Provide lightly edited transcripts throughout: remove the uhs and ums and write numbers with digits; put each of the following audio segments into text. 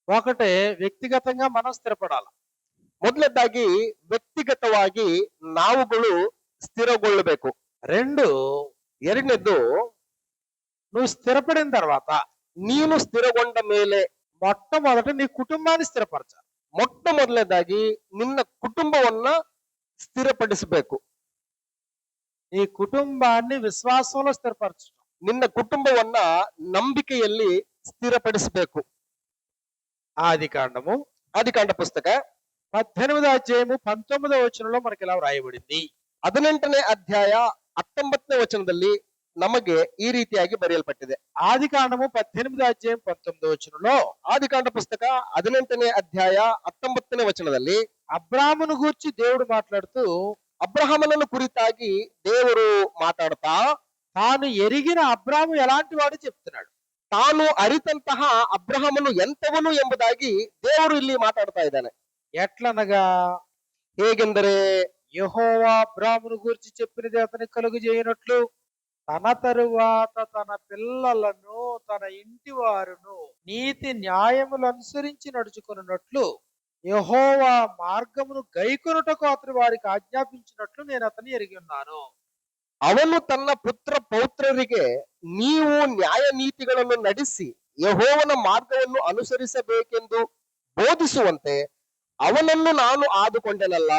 ఒకటే వ్యక్తిగతంగా మనం స్థిరపడాలి. ಮೊದಲನೇದಾಗಿ ವ್ಯಕ್ತಿಗತವಾಗಿ ನಾವುಗಳು ಸ್ಥಿರಗೊಳ್ಳಬೇಕು. 2 ಎರಡನೇದ್ದು, నువ్వు స్థిరపడిన తర్వాత ನೀನು ಸ್ಥಿರಗೊಂಡ ಮೇಲೆ మొట్టమొదట నీ కుటుంబాన్ని స్థిరపరచాలి. ಮೊಟ್ಟ ಮೊದಲನೇದಾಗಿ ನಿನ್ನ ಕುಟುಂಬವನ್ನ ಸ್ಥಿರಪಡಿಸಬೇಕು. నీ కుటుంబాన్ని విశ్వాసంలో స్థిరపరచడం. ನಿನ್ನ ಕುಟುಂಬವನ್ನ ನಂಬಿಕೆಯಲ್ಲಿ ಸ್ಥಿರಪಡಿಸಬೇಕು. ఆదికాండము ಆದಿಕಾಂಡ ಪುಸ್ತಕ 18వ అధ్యాయము 19వ వచనంలో మనకి ఇలా వ్రాయబడింది. 18ನೇ ಅಧ್ಯಾಯ 19ನೇ ವಚನದಲ್ಲಿ ನಮಗೆ ಈ ರೀತಿಯಾಗಿ ಬರೆಯಲ್ಪಟ್ಟಿದೆ. ఆదికాండము 18వ అధ్యాయం 19వ వచనంలో ಆದಿಕಾಂಡ ಪುಸ್ತಕ 18ನೇ ಅಧ್ಯಾಯ 19ನೇ ವಚನದಲ್ಲಿ అబ్రామును గూర్చి దేవుడు మాట్లాడుతూ ಅಬ್ರಹಾಮನನ್ನು ಕುರಿತಾಗಿ ದೇವರು ಮಾತಾಡ್ತಾ తాను ఎరిగిన అబ్రాము ఎలాంటి వాడు చెప్తున్నాడు. ತಾನು ಅರಿತಂತಹ ಅಬ್ರಹಾಮನು ಎಂತವನು ಎಂಬುದಾಗಿ ದೇವರು ಇಲ್ಲಿ ಮಾತಾಡ್ತಾ ಇದ್ದಾನೆ. ఎట్లనగా ಹೇಗೆಂದರೆ, యెహోవా అబ్రామును గూర్చి చెప్పినది అతని కలుగు చేయనట్లు తన తరువాత తన పిల్లలను తన ఇంటి వారును నీతి న్యాయములు అనుసరించి నడుచుకున్నట్లు యెహోవా మార్గమును గైకొనుటకు అతని వారికి ఆజ్ఞాపించినట్లు నేను అతని ఎరిగి ఉన్నాను. ಅವನು ತನ್ನ ಪುತ್ರ ಪೌತ್ರರಿಗೆ ನೀವು ನ್ಯಾಯ ನೀತಿಗಳನ್ನು ನಡೆಸಿ ಯೆಹೋವನ ಮಾರ್ಗವನ್ನು ಅನುಸರಿಸಬೇಕೆಂದು ಬೋಧಿಸುವಂತೆ ಅವನನ್ನು ನಾನು ಆದುಕೊಂಡೆನಲ್ಲ.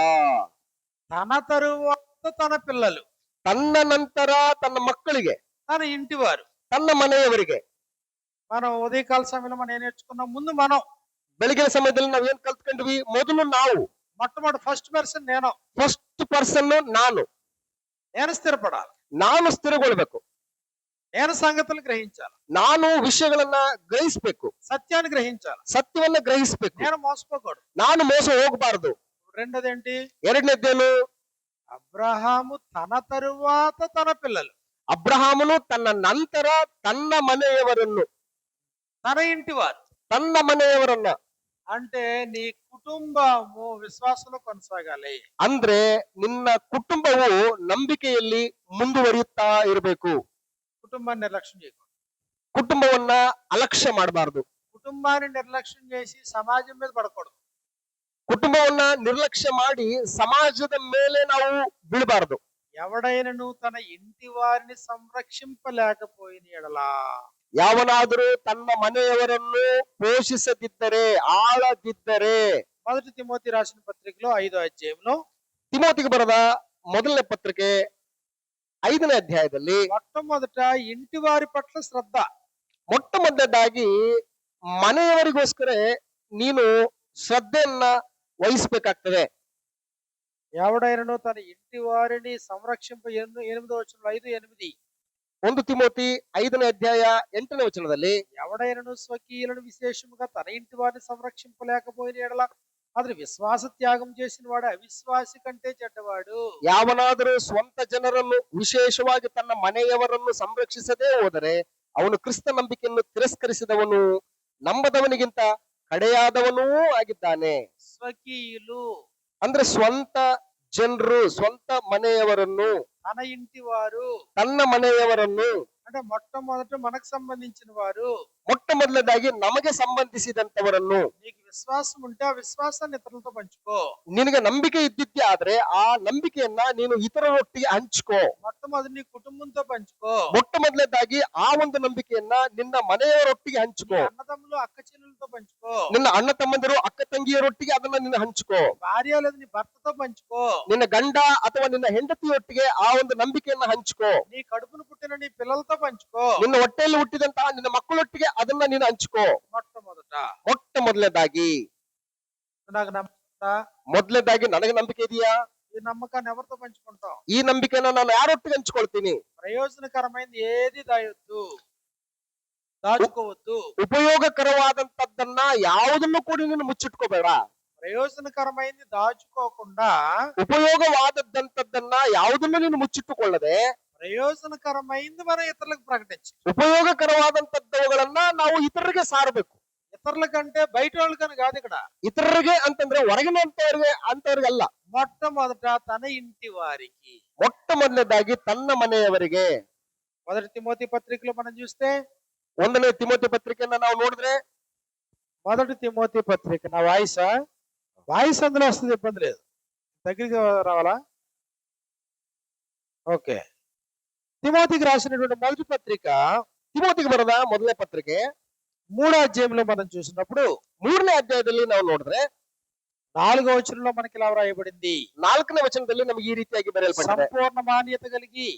తన తరువాత తన పిల్లలు, ತನ್ನ ನಂತರ ತನ್ನ ಮಕ್ಕಳಿಗೆ, తన ఇంటి వారు. ತನ್ನ ಮನೆಯವರಿಗೆ. మనం ఉదయకాల సమయంలో మనం ఏం నేర్చుకున్నాం? ముందు మనం ಬೆಳಗಿನ ಸಮಯದಲ್ಲಿ ನಾವೇನ್ ಕಲ್ತ್ಕೊಂಡ್ವಿ? ಮೊದಲು ನಾವು, మొట్టమొదటి ఫస్ట్ పర్సన్ నేను ಫಸ್ಟ್ ಪರ್ಸನ್ ನಾನು స్థిరపడాలి. ನಾನು ಸ್ಥಿರಗೊಳ್ಬೇಕು. నేను సంగతులు గ్రహించాలి. ನಾನು ವಿಷಯಗಳನ್ನ ಗ್ರಹಿಸ್ಬೇಕು. సత్యాన్ని గ్రహించాలి. ಸತ್ಯವನ್ನ ಗ್ರಹಿಸ್ಬೇಕು. నేను మోసపోకూడదు. ನಾನು ಮೋಸ ಹೋಗಬಾರದು. రెండోదేంటి? ಎರಡನೇದ್ದೇನು? అబ్రహాము తన తరువాత తన పిల్లలు, ಅಬ್ರಹಾಮನು ತನ್ನ ನಂತರ ತನ್ನ ಮನೆಯವರನ್ನು, తన ఇంటి వారు. ತನ್ನ ಮನೆಯವರನ್ನ అంటే నీ కుటుంబము విశ్వాసంలో కొనసాగాలి. ಅಂದ್ರೆ ನಿನ್ನ ಕುಟುಂಬವು ನಂಬಿಕೆಯಲ್ಲಿ ಮುಂದುವರಿಯುತ್ತಾ ಇರಬೇಕು. కుటుంబాన్ని నిర్లక్ష్యం చేయకూడదు. ಕುಟುಂಬವನ್ನ ಅಲಕ್ಷ್ಯ ಮಾಡಬಾರದು. కుటుంబాన్ని నిర్లక్ష్యం చేసి సమాజం మీద పడకూడదు. ಕುಟುಂಬವನ್ನ ನಿರ್ಲಕ್ಷ್ಯ ಮಾಡಿ ಸಮಾಜದ ಮೇಲೆ ನಾವು ಬೀಳಬಾರದು. ఎవడైనను తన ఇంటి వారిని సంరక్షింపలేకపోయిన ఎడలా, ಯಾವನಾದರೂ ತನ್ನ ಮನೆಯವರನ್ನು ಪೋಷಿಸದಿದ್ದರೆ, ಆಳದಿದ್ದರೆ, మొదటి తిమోతి రాసిన పత్రికలో 5వ అధ్యాయంలో ತಿಮೋತಿಗೆ ಬರೆದ ಮೊದಲನೇ ಪತ್ರಿಕೆ 5ನೇ ಅಧ್ಯಾಯದಲ್ಲಿ మొట్టమొదట ఇంటి వారి పట్ల శ్రద్ధ. ಮೊಟ್ಟ ಮೊದಲನೇದಾಗಿ ಮನೆಯವರಿಗೋಸ್ಕರ ನೀನು ಶ್ರದ್ಧೆಯನ್ನ ವಹಿಸಬೇಕಾಗ್ತದೆ. ఎవడైనను తన ఇంటి వారిని సంరక్షింప 8వ వచనంలో 5:8 1 ತಿಮೋತಿ 5ನೇ ಅಧ್ಯಾಯ 8ನೇ ವಚನದಲ್ಲಿ ఎవడైనను స్వకీయులను విశేషముగా తన ఇంటి వారిని సంరక్షింపలేకపోయిన ఎడల అతడు విశ్వాస త్యాగం చేసిన వాడు అవిశ్వాసి కంటే చెడ్డవాడు. ಯಾವನಾದರೂ ಸ್ವಂತ ಜನರನ್ನು ವಿಶೇಷವಾಗಿ ತನ್ನ ಮನೆಯವರನ್ನು ಸಂರಕ್ಷಿಸದೇ ಹೋದರೆ ಅವನು ಕ್ರಿಸ್ತ ನಂಬಿಕೆಯನ್ನು ತಿರಸ್ಕರಿಸಿದವನು, ನಂಬದವನಿಗಿಂತ ಕಡೆಯಾದವನೂ ಆಗಿದ್ದಾನೆ. స్వకీయులు ಅಂದ್ರೆ ಸ್ವಂತ ಜನರು, ಸ್ವಂತ ಮನೆಯವರನ್ನು, తన ఇంటి వారు ತನ್ನ ಮನೆಯವರನ್ನು అంటే మొట్టమొదట మనకు సంబంధించిన వారు. ಮೊಟ್ಟ ಮೊದಲನೇದಾಗಿ ನಮಗೆ ಸಂಬಂಧಿಸಿದಂತವರನ್ನು. నీకు విశ్వాసం ఉంటే ఆ విశ్వాసాన్ని ఇతరులతో పంచుకో. ನಿನಗೆ ನಂಬಿಕೆ ಇದ್ದಿದ್ದೆ ಆದ್ರೆ ಆ ನಂಬಿಕೆಯನ್ನ ನೀನು ಇತರರೊಟ್ಟಿಗೆ ಹಂಚ್ಕೋ. మొట్టమొదటి నీ కుటుంబంతో పంచుకో. ಮೊಟ್ಟ ಮೊದಲನೇದಾಗಿ ಆ ಒಂದು ನಂಬಿಕೆಯನ್ನ ನಿನ್ನ ಮನೆಯವರೊಟ್ಟಿಗೆ ಹಂಚ್ಕೋ. అన్నదమ్ములు అక్క చెల్లెలతో పంచుకో. ನಿನ್ನ ಅಣ್ಣ ತಮ್ಮಂದಿರು, ಅಕ್ಕ ತಂಗಿಯರೊಟ್ಟಿಗೆ ಅದನ್ನ ನೀನು ಹಂಚ್ಕೋ. భార్య లేదా నీ భర్తతో పంచుకో. ನಿನ್ನ ಗಂಡ ಅಥವಾ ನಿನ್ನ ಹೆಂಡತಿಯೊಟ್ಟಿಗೆ ಆ ಒಂದು ನಂಬಿಕೆಯನ್ನ ಹಂಚ್ಕೋ. నీ కడుపును పుట్టిన నీ పిల్లలతో పంచుకో. ನಿನ್ನ ಹೊಟ್ಟೆಯಲ್ಲಿ ಹುಟ್ಟಿದಂತಹ ನಿನ್ನ ಮಕ್ಕಳೊಟ್ಟಿಗೆ ಅದನ್ನ ನೀನು ಹಂಚ್ಕೋ. మొట్టమొదట ಮೊಟ್ಟ ಮೊದಲನೇದಾಗಿ నాకు నమ్మకం, ಮೊದಲನೇದಾಗಿ ನನಗೆ ನಂಬಿಕೆ ಇದೆಯಾ? ఈ నమ్మకాన్ని ఎవరితో పంచుకుంటాం? ಈ ನಂಬಿಕೆಯನ್ನ ನಾನು ಯಾರೊಟ್ಟಿಗೆ ಹಂಚ್ಕೊಳ್ತೀನಿ? ప్రయోజనకరమైనది ఏది దాచుకోవద్దు. ಉಪಯೋಗಕರವಾದಂತದ್ದನ್ನ ಯಾವುದನ್ನು ಕೂಡ ನೀನು ಮುಚ್ಚಿಟ್ಕೋಬೇಡ. ప్రయోజనకరమైనది దాచుకోకుండా ಉಪಯೋಗವಾದದ್ದಂತದ್ದನ್ನ ಯಾವುದನ್ನು ನೀನು ಮುಚ್ಚಿಟ್ಟುಕೊಳ್ಳದೆ ప్రయోజనకరమైనది మనం ఇతరులకు ప్రకటించాలి. ಉಪಯೋಗಕರವಾದಂತದ್ದವುಗಳನ್ನ ನಾವು ಇತರರಿಗೆ ಸಾರಬೇಕು. ఇతరుల కంటే బయట వాళ్ళకని కాదు ఇక్కడ. ಇತರರಿಗೆ ಅಂತಂದ್ರೆ ಹೊರಗಿನಂತವ್ರಿಗಲ್ಲ. మొట్టమొదట తన ఇంటి వారికి. ಮೊಟ್ಟ ಮೊದಲನೇದಾಗಿ ತನ್ನ ಮನೆಯವರಿಗೆ. మొదటి తిమోతి పత్రికలో మనం చూస్తే 1ನೇ ತಿಮೋತಿ ಪತ್ರಿಕೆಯನ್ನ ನಾವು ನೋಡಿದ್ರೆ మొదటి తిమోతి పత్రిక. నా వాయిస్ అందులో వస్తుంది, ఇబ్బంది లేదు. దగ్గరికి రావాలా? ఓకే. తిమోతికి రాసినటువంటి మొదటి పత్రిక ತಿಮೋತಿಗೆ ಬರೆದ ಮೊದಲನೇ ಪತ್ರಿಕೆ 3వ అధ్యాయంలో మనం చూసినప్పుడు 3ನೇ ಅಧ್ಯಾಯದಲ್ಲಿ ನಾವು ನೋಡಿದ್ರೆ 4వ వచనంలో మనకి ఇలా వ్రాయబడింది. 4ನೇ ವಚನದಲ್ಲಿ ನಮಗೆ ಈ ರೀತಿಯಾಗಿ ಬರೆಯಲ್ಪಟ್ಟಿದೆ. సంపూర్ణ మాన్యత కలిగి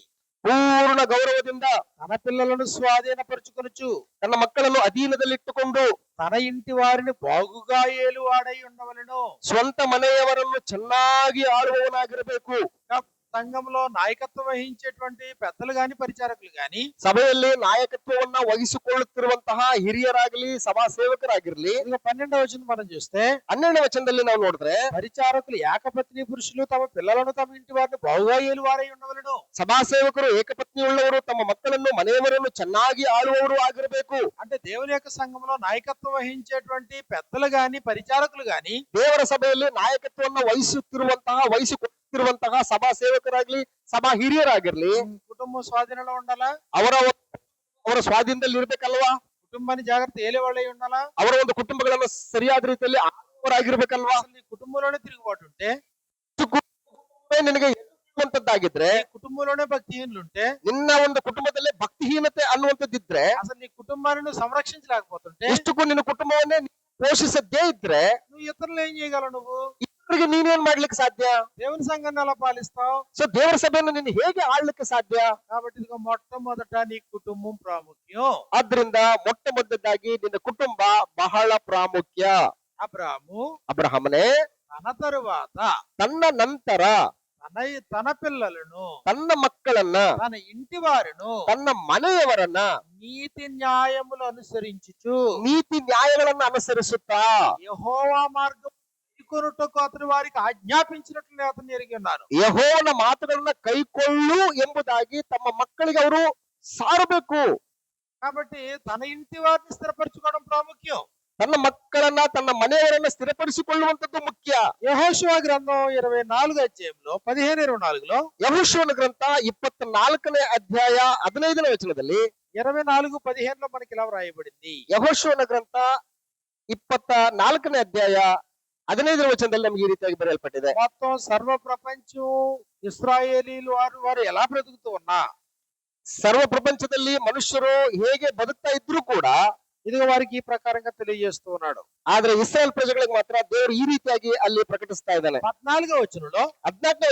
ಪೂರ್ಣ ಗೌರವದಿಂದ తన పిల్లలను స్వాధీనపరుచుకొనుచు ತನ್ನ ಮಕ್ಕಳನ್ನು ಅಧೀನದಲ್ಲಿಟ್ಟುಕೊಂಡು తన ఇంటి వారిని బాగుగా ఏలువాడై ఉండవలెను. ಸ್ವಂತ ಮನೆಯವರನ್ನು ಚೆನ್ನಾಗಿ ಆಳುವವನಾಗಿರಬೇಕು. సంఘంలో నాయకత్వం వహించేటువంటి పెద్దలు గాని పరిచారకులు గాని ಸಭೆಯಲ್ಲಿ ನಾಯಕತ್ವವನ್ನ ವಹಿಸಿಕೊಳ್ಳುತ್ತಿರುವಂತಹ ಹಿರಿಯರಾಗಲಿ ಸಭಾ ಸೇವಕರಾಗಿರ್ಲಿ. 12వ వచనం మనం చూస్తే 12ನೇ ವಚನದಲ್ಲಿ ನಾವು ನೋಡಿದ್ರೆ పరిచారకులు ఏకపత్ని పురుషులు తమ పిల్లలను తమ ఇంటి వారిని బాగుగా ఏలువారై ఉండవలెను. ಸಭಾ ಸೇವಕರು ಏಕಪತ್ನಿಯುಳ್ಳವರು ತಮ್ಮ ಮಕ್ಕಳನ್ನು ಮನೆಯವರನ್ನು ಚೆನ್ನಾಗಿ ಆಳುವವರು ಆಗಿರಬೇಕು. అంటే దేవుని యొక్క సంఘంలో నాయకత్వం వహించేటువంటి పెద్దలు గాని పరిచారకులు గాని ದೇವರ ಸಭೆಯಲ್ಲಿ ನಾಯಕತ್ವವನ್ನು ವಹಿಸುತ್ತಿರುವಂತಹ ಸಭಾ ಸೇವಕರಾಗ್ಲಿ ಸಭಾ ಹಿರಿಯರಾಗಿರ್ಲಿ కుటుంబం స్వాధీనంలో ఉండాలా? ಅವರ ಸ್ವಾಧೀನದಲ್ಲಿ ಇರ್ಬೇಕಲ್ವಾ? కుటుంబాన్ని జాగ్రత్త ఏలేవాళ్ళై ఉండాలా? ಅವರ ಒಂದು ಕುಟುಂಬಗಳನ್ನು ಸರಿಯಾದ ರೀತಿಯಲ್ಲಿ ಆಳುವವರಾಗಿರ್ಬೇಕಲ್ವಾ? అసలు నీ కుటుంబంలోనే తిరుగుబాటు ఉంటే, ನಿನಗೆ ಅನ್ನುವಂಥದ್ದಾಗಿದ್ರೆ, నీ కుటుంబంలోనే భక్తిహీనులు ఉంటే, ನಿನ್ನ ಒಂದು ಕುಟುಂಬದಲ್ಲೇ ಭಕ್ತಿಹೀನತೆ ಅನ್ನುವಂಥದ್ದಿದ್ರೆ, అసలు నీ కుటుంబాన్ని నువ్వు సంరక్షించలేకపోతుంటే, ಇಷ್ಟಕ್ಕೂ ನಿನ್ನ ಕುಟುಂಬವನ್ನೇ ಪೋಷಿಸದೇ ಇದ್ರೆ నువ్వు ఇతరులు ఏం చేయగలవు? నువ్వు ಇತರಿಗೆ ನೀನೇನ್ ಮಾಡ್ಲಿಕ್ಕೆ ಸಾಧ್ಯ? దేవుని సంఘాన్ని ఎలా పాలిస్తావు? ಸೊ ದೇವರ ಸಭೆಯನ್ನು ನೀನು ಹೇಗೆ ಆಳ್ಲಿಕ್ಕೆ ಸಾಧ್ಯ? కాబట్టి ఇదిగో మొట్టమొదట నీ కుటుంబం ప్రాముఖ్యం. ಆದ್ರಿಂದ ಮೊಟ್ಟ ಮೊದಲದಾಗಿ ನಿನ್ನ ಕುಟುಂಬ ಬಹಳ ಪ್ರಾಮುಖ್ಯ. ಅಬ್ರಹಾಮನೇ తన తరువాత ತನ್ನ ನಂತರ తన పిల్లలను, ತನ್ನ ಮಕ್ಕಳನ್ನ, తన ఇంటి వారిను, ತನ್ನ ಮನೆಯವರನ್ನ నీతి న్యాయములు అనుసరించుచు, ನೀತಿ ನ್ಯಾಯಗಳನ್ನ ಅನುಸರಿಸುತ್ತಾ యెహోవా మార్గం కైకొనుటకు అతడు వారికి ఆజ్ఞాపించినట్లు అతను ఎరిగి ఉన్నారు. ಯೆಹೋವನ ಮಾತುಗಳನ್ನ ಕೈಕೊಳ್ಳು ಎಂಬುದಾಗಿ ತಮ್ಮ ಮಕ್ಕಳಿಗೆ ಅವರು ಸಾರಬೇಕು. కాబట్టి తన ఇంటి వారిని స్థిరపరచుకోవడం ప్రాముఖ్యం. ತನ್ನ ಮಕ್ಕಳನ್ನ ತನ್ನ ಮನೆಯವರನ್ನ ಸ್ಥಿರಪಡಿಸಿಕೊಳ್ಳುವಂತದ್ದು ಮುಖ್ಯ. యెహోషువ గ్రంథం 24వ అధ్యాయంలో 15-24లో, ಯೆಹೋಶುವನ ಗ್ರಂಥ 24ನೇ ಅಧ್ಯಾಯ 15ನೇ ವಚನದಲ್ಲಿ 24:15లో మనకి ఇలా వ్రాయబడింది. ಯೆಹೋಶುವನ ಗ್ರಂಥ 24ನೇ ಅಧ್ಯಾಯ 15ನೇ ವಚನದಲ್ಲಿ ನಮಗೆ ಈ ರೀತಿಯಾಗಿ ಬರೆಯಲ್ಪಟ್ಟಿದೆ. మొత్తం సర్వ ప్రపంచం ఇశ్రాయేలీలు వారు ఎలా బ్రతుకుతూ ఉన్నా, ಸರ್ವ ಪ್ರಪಂಚದಲ್ಲಿ ಮನುಷ್ಯರು ಹೇಗೆ ಬದುಕ್ತಾ ಇದ್ರು ಕೂಡ ఇదిగో వారికి ఈ ప్రకారంగా తెలియజేస్తూ ఉన్నాడు. ಆದ್ರೆ ಇಸ್ರಾಯೇಲ್ ಪ್ರಜೆಗಳಿಗೆ ಮಾತ್ರ ದೇವರು ಈ ರೀತಿಯಾಗಿ ಅಲ್ಲಿ ಪ್ರಕಟಿಸ್ತಾ ಇದ್ದಾನೆ. 14వ వచనంలో 14ನೇ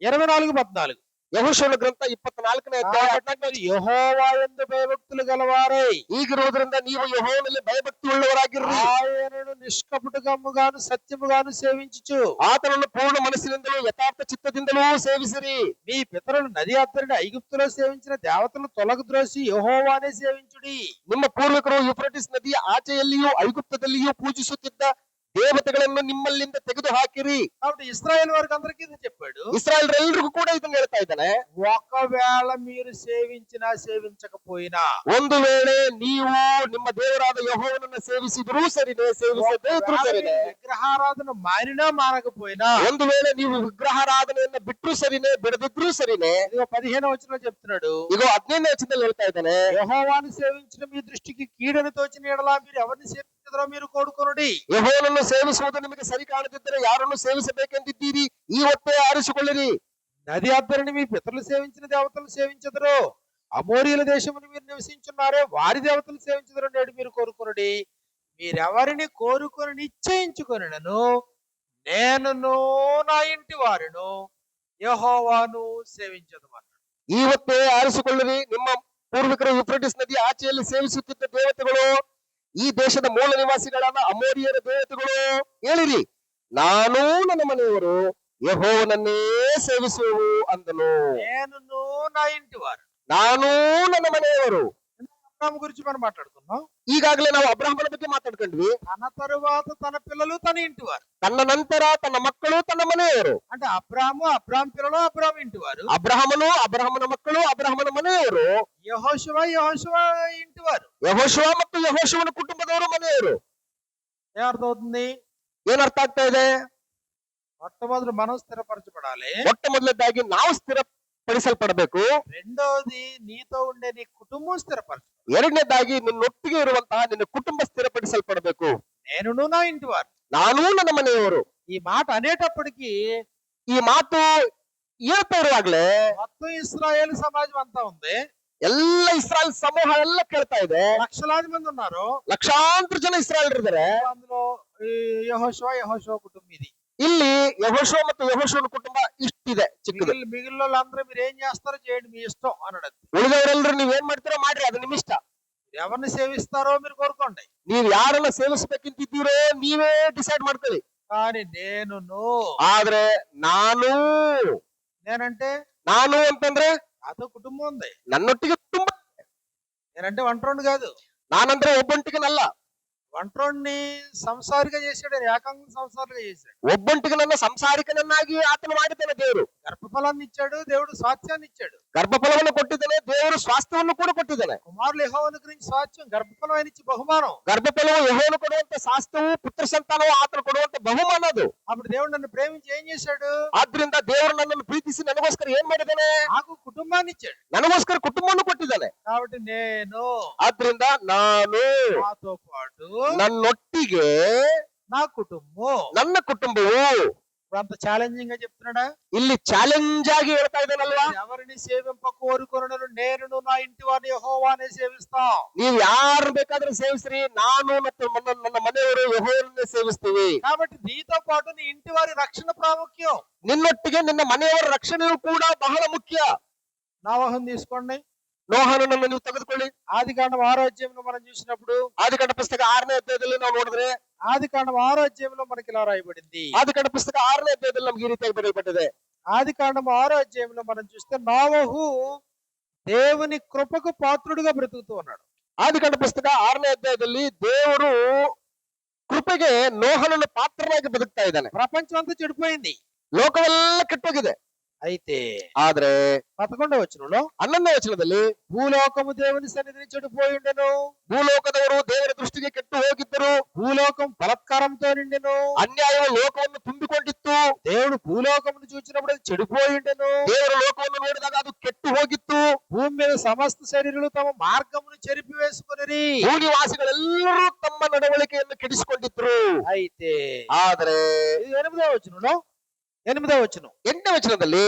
24:14 ಯೆಹೋಶುವನ ಗ್ರಂಥ 24ನೇ ಅಧ್ಯಾಯ 14ನೇ యెహోవా యందు భయభక్తులు గలవారై ಈಗಿರುವುದರಿಂದ ನೀವು ಯೆಹೋವನಲ್ಲಿ ಭಯಭಕ್ತಿ ಉಳ್ಳವರಾಗಿರ್ರಿ. ఆయనను నిష్కపటముగాను సత్యముగాను సేవించుచు ಆತನನ್ನು ಪೂರ್ಣ ಮನಸ್ಸಿನಿಂದಲೂ ಯಥಾರ್ಥ ಚಿತ್ತದಿಂದಲೂ ಸೇವಿಸಿರಿ. మీ పితరులు నది అద్దరిని ఐగుప్తులో సేవించిన దేవతలను తొలగద్రోసి యెహోవానే సేవించుడి. ನಿಮ್ಮ ಪೂರ್ವಿಕರು ಯೂಫ್ರಟಿಸ್ ನದಿಯ ಆಚೆಯಲ್ಲಿಯೂ ಐಗುಪ್ತದಲ್ಲಿಯೂ ಪೂಜಿಸುತ್ತಿದ್ದ ದೇವತೆಗಳನ್ನು ನಿಮ್ಮಲ್ಲಿಂದ ತೆಗೆದು ಹಾಕಿರಿ. కాబట్టి ఇశ్రాయేలు వారికి అందరికీ ఇది చెప్పాడు. ಇಸ್ರಾಯೇಲ್ರೆಲ್ಲರಿಗೂ ಕೂಡ ಇದನ್ನ ಹೇಳ್ತಾ ಇದ್ದಾನೆ. ఒకవేళ మీరు సేవించినా సేవించకపోయినా, ಒಂದು ವೇಳೆ ನೀವು ನಿಮ್ಮ ದೇವರಾದ ಯೆಹೋವನನ್ನು ಸೇವಿಸಿದ್ರೂ ಸರಿನೇ, ಸೇವಿಸದೇ ಇದ್ರೂ ಸರಿನೇ, విగ్రహారాధన మానినా మానకపోయినా, ಒಂದು ವೇಳೆ ನೀವು ವಿಗ್ರಹಾರಾಧನೆಯನ್ನ ಬಿಟ್ಟರೂ ಸರಿನೇ, ಬಿಡದಿದ್ರೂ సరినే. ఇదిగో 15వ వచనంలో చెప్తున్నాడు, ಈಗ 15ನೇ ವಚನದಲ್ಲಿ ಹೇಳ್ತಾ ಇದ್ದಾನೆ, యెహోవాను సేవించిన మీ దృష్టికి కీడని తోచిన ఎడల మీరు ఎవరిని సేవించదరో మీరు కోరుకొనుడి. ಯೆಹೋವನನ್ನು ಸೇವಿಸುವುದು ನಿಮಗೆ ಸರಿ ಕಾಣದಿದ್ದರೆ ಯಾರನ್ನು ಸೇವಿಸಬೇಕೆಂದಿದ್ದೀರಿ, ಇವತ್ತೇ ಆರಿಸಿಕೊಳ್ಳಿರಿ. నది అద్దరిని మీ పితరులు సేవించిన దేవతలు సేవించదరు, అమోరీల దేశమును మీరు నివసించున్నారే వారి దేవతలు సేవించదరు నేడు మీరు కోరుకొనుడి. మీరెవరిని కోరుకొని నిశ్చయించుకొనినను నేనును నా ఇంటి వారును యెహోవాను సేవించదమన్నాడు. ಇವತ್ತೇ ಆರಿಸಿಕೊಳ್ಳಿರಿ. ನಿಮ್ಮ ಪೂರ್ವಿಕರು ಯೂಫ್ರಟಿಸ್ ನದಿ ಆಚೆಯಲ್ಲಿ ಸೇವಿಸುತ್ತಿದ್ದ ದೇವತೆಗಳು, ಈ ದೇಶದ ಮೂಲ ನಿವಾಸಿಗಳಾದ ಅಮೋರಿಯರ ದೇವತೆಗಳು, ಹೇಳಿರಿ ನಾನು ನನ್ನ ಮನೆಯವರು ಯೆಹೋವನನ್ನೇ ಸೇವಿಸುವೆವು ಅಂದನು. నేనును నా ఇంటి వారు. ನಾನು ನನ್ನ ಮನೆಯವರು. అబ్రాహాము గురించి మనం మాట్లాడుకున్నాం. ಈಗಾಗಲೇ ನಾವು ಅಬ್ರಹಾಮನ ಬಗ್ಗೆ ಮಾತಾಡ್ಕೊಂಡ್ವಿ. తన తరువాత తన పిల్లలు తన ఇంటి వారు. ತನ್ನ ನಂತರ ತನ್ನ ಮಕ್ಕಳು ತನ್ನ ಮನೆಯವರು. అంటే అబ్రాహాము పిల్లలు అబ్రాహాము ఇంటి వారు. ಅಬ್ರಹಾಮನು ಅಬ್ರಹಾಮನ ಮಕ್ಕಳು ಅಬ್ರಹಾಮನ ಮನೆಯವರು. యెహోషువ ఇంటి వారు. ಯೆಹೋಶುವ ಮತ್ತು ಯೆಹೋಶುವನ ಕುಟುಂಬದವರು ಮನೆಯವರು. ఏమర్థమవుతుంది? ಏನರ್ಥ ಆಗ್ತಾ ಇದೆ? మొట్టమొదటి మనం స్థిరపరచబడాలి. ಮೊಟ್ಟ ಮೊದಲನೇದಾಗಿ ನಾವು ಸ್ಥಿರಪಡಿಸಲ್ಪಡಬೇಕು. రెండోది నీతో ఉండే నీ కుటుంబం స్థిరపరచ. ಎರಡನೇದಾಗಿ ನಿನ್ನೊಟ್ಟಿಗೆ ಇರುವಂತಹ ನಿನ್ನ ಕುಟುಂಬ ಸ್ಥಿರಪಡಿಸಲ್ಪಡಬೇಕು. నేనును నా ఇంటి వారు. ನಾನು ನನ್ನ ಮನೆಯವರು. ఈ మాట అనేటప్పటికి ಈ ಮಾತು ಹೇಳ್ತಾ ಇರುವಾಗ್ಲೇ మొత్తం ఇశ్రాయేలు సమాజం అంతా ఉంది. ಎಲ್ಲ ಇಸ್ರಾಯೇಲ್ ಸಮೂಹ ಎಲ್ಲ ಕೇಳ್ತಾ ಇದೆ. లక్షలాది మంది ఉన్నారు. ಲಕ್ಷಾಂತರ ಜನ ಇಸ್ರಾಯೇಲ್ ಇದ್ದಾರೆ. అందులో ఈ యెహోషువ కుటుంబం ఇది. ಇಲ್ಲಿ ಯೆಹೋಶುವ ಮತ್ತು ಯೆಹೋಶುವನ ಕುಟುಂಬ ಇಷ್ಟಿದೆ, ಚಿಕ್ಕದು. మిగిలిన వాళ్ళందరూ మీరు ఏం చేస్తారో చేయండి, మీ ఇష్టం అన్నాడు. ಉಳಿದವರೆಲ್ಲರೂ ನೀವ್ ಏನ್ ಮಾಡ್ತೀರೋ ಮಾಡ್ರಿ, ಅದು ನಿಮ್ ಇಷ್ಟ. ఎవరిని సేవిస్తారో మీరు కోరుకోండి, ನೀವ್ ಯಾರನ್ನ ಸೇವಿಸ್ಬೇಕಂತಿದ್ದೀರೋ ನೀವೇ ಡಿಸೈಡ್ ಮಾಡ್ಕೊಳ್ಳಿ. కానీ నేనును, ಆದ್ರೆ నేనంటే ನಾನು ಅಂತಂದ್ರೆ నాతో కుటుంబం ఉంది. ನನ್ನೊಟ್ಟಿಗೆ ಕುಟುಂಬ. నేనంటే ఒంటరిని కాదు. ನಾನಂದ್ರೆ ಒಬ್ಬೊಂಟಿಗನಲ್ಲ. ఒంటరిని సంసారిగా చేశాడు, ఏకాంగ సంసారిగా చేశాడు. ಒಬ್ಬೊಂಟಿಗೆ ನನ್ನ ಸಂಸಾರಿಕನನ್ನಾಗಿ ಆತನು ಮಾಡಿದ್ದಾನೆ ದೇವರು. గర్భఫలాన్ని ఇచ్చాడు దేవుడు, స్వాస్థ్యాన్ని ఇచ్చాడు. ಗರ್ಭಫಲವನ್ನು ಕೊಟ್ಟಿದ್ದಾನೆ ದೇವರು, ಸ್ವಾಸ್ಥ್ಯವನ್ನು ಕೂಡ ಕೊಟ್ಟಿದ್ದಾನೆ. కుమారులు యెహోవాను గురించి స్వాస్థ్యం, గర్భఫలం ఆయన ఇచ్చి బహుమానం. ಗರ್ಭಫಲವು ಯೆಹೋವನು ಕೊಡುವಂತ ಸ್ವಾಸ್ಥ್ಯವು, ಪುತ್ರ ಸಂತಾನವು ಆತನು ಕೊಡುವಂತ ಬಹುಮಾನ ಅದು. అప్పుడు దేవుడు నన్ను ప్రేమించి ఏం చేశాడు? ಆದ್ರಿಂದ ದೇವರು ನನ್ನನ್ನು ಪ್ರೀತಿಸಿ ನನಗೋಸ್ಕರ ಏನ್ ಮಾಡಿದ್ದಾನೆ? నాకు కుటుంబాన్ని ఇచ్చాడు, ನನಗೋಸ್ಕರ ಕುಟುಂಬವನ್ನು ಕೊಟ್ಟಿದ್ದಾನೆ. కాబట్టి నేను, ಆದ್ರಿಂದ ನಾನು నాతో పాటు ನನ್ನೊಟ್ಟಿಗೆ నా కుటుంబం. ನನ್ನ ಕುಟುಂಬವು. ఇప్పుడు అంత ఛాలెంజింగ్ గా చెప్తున్నాడా? ಇಲ್ಲಿ ಚಾಲೆಂಜ್ ಆಗಿ ಹೇಳ್ತಾ ಇದ್ದಾನಲ್ವಾ? ఎవరిని సేవింప కోరుకొనను, నేను నా ఇంటి వారిని యెహోవానే సేవిస్తాం. ನೀವ್ ಯಾರು ಬೇಕಾದ್ರೆ ಸೇವಿಸ್ರಿ, ನಾನು ಮತ್ತು ನನ್ನ ಮನೆಯವರು ಯೆಹೋವನನ್ನೇ ಸೇವಿಸ್ತೀವಿ. కాబట్టి నీతో పాటు నీ ఇంటి వారి రక్షణ ప్రాముఖ్యం. ನಿನ್ನೊಟ್ಟಿಗೆ ನಿನ್ನ ಮನೆಯವರ ರಕ್ಷಣೆಯೂ ಕೂಡ ಬಹಳ ಮುಖ್ಯ. నోవహును తీసుకోండి, ನೋಹನನ್ನು ನೀವು ತೆಗೆದುಕೊಳ್ಳಿ. ఆదికాండం 6వ అధ్యాయంలో మనం చూసినప్పుడు, ಆದಿಕಾಂಡ ಪುಸ್ತಕ 6ನೇ ಅಧ್ಯಾಯದಲ್ಲಿ ನಾವು ನೋಡಿದ್ರೆ, ఆదికాండం 6వ అధ్యాయంలో మనకి ఇలా రాయబడింది. ಆದಿಕಾಂಡ ಪುಸ್ತಕ 6ನೇ ಅಧ್ಯಾಯದಲ್ಲಿ ನಮ್ಗೆ ಈ ರೀತಿಯಾಗಿ ಬರೆಯಲ್ಪಟ್ಟಿದೆ. ఆదికాండం 6వ అధ్యాయంలో మనం చూస్తే నోవహు దేవుని కృపకు పాత్రుడుగా బ్రతుకుతూ ఉన్నాడు. ಆದಿಕಾಂಡ ಪುಸ್ತಕ 6ನೇ ಅಧ್ಯಾಯದಲ್ಲಿ ದೇವರು ಕೃಪೆಗೆ ನೋಹನನ್ನು ಪಾತ್ರನಾಗಿ ಬದುಕ್ತಾ ಇದ್ದಾನೆ. ప్రపంచం అంతా చెడిపోయింది. ಲೋಕವೆಲ್ಲ ಕೆಟ್ಟೋಗಿದೆ. అయితే ಆದ್ರೆ 11వ వచనంలో, 11ನೇ ವಚನದಲ್ಲಿ, భూలోకము దేవుని సన్నిధిని చెడిపోయి ఉండెను, ಭೂಲೋಕದವರು ದೇವರ ದೃಷ್ಟಿಗೆ ಕೆಟ್ಟು ಹೋಗಿದ್ದರು, భూలోకం బలత్కారంతో నిండెను, ಅನ್ಯಾಯವು ಲೋಕವನ್ನು ತುಂಬಿಕೊಂಡಿತ್ತು. దేవుడు భూలోకమును చూచినప్పుడు అది చెడిపోయి ఉండెను, ದೇವರ ಲೋಕವನ್ನು ನೋಡಿದಾಗ ಅದು ಕೆಟ್ಟು ಹೋಗಿತ್ತು. భూమి మీద సమస్త శరీరులు తమ మార్గమును చెరిపి వేసుకొనిరి. ಭೂನಿವಾಸಿಗಳೆಲ್ಲರೂ ತಮ್ಮ ನಡವಳಿಕೆಯನ್ನು ಕೆಡಿಸಿಕೊಂಡಿದ್ರು. అయితే ಆದ್ರೆ 8వ వచనంలో, 8వ వచనం, 8ನೇ ವಚನದಲ್ಲಿ,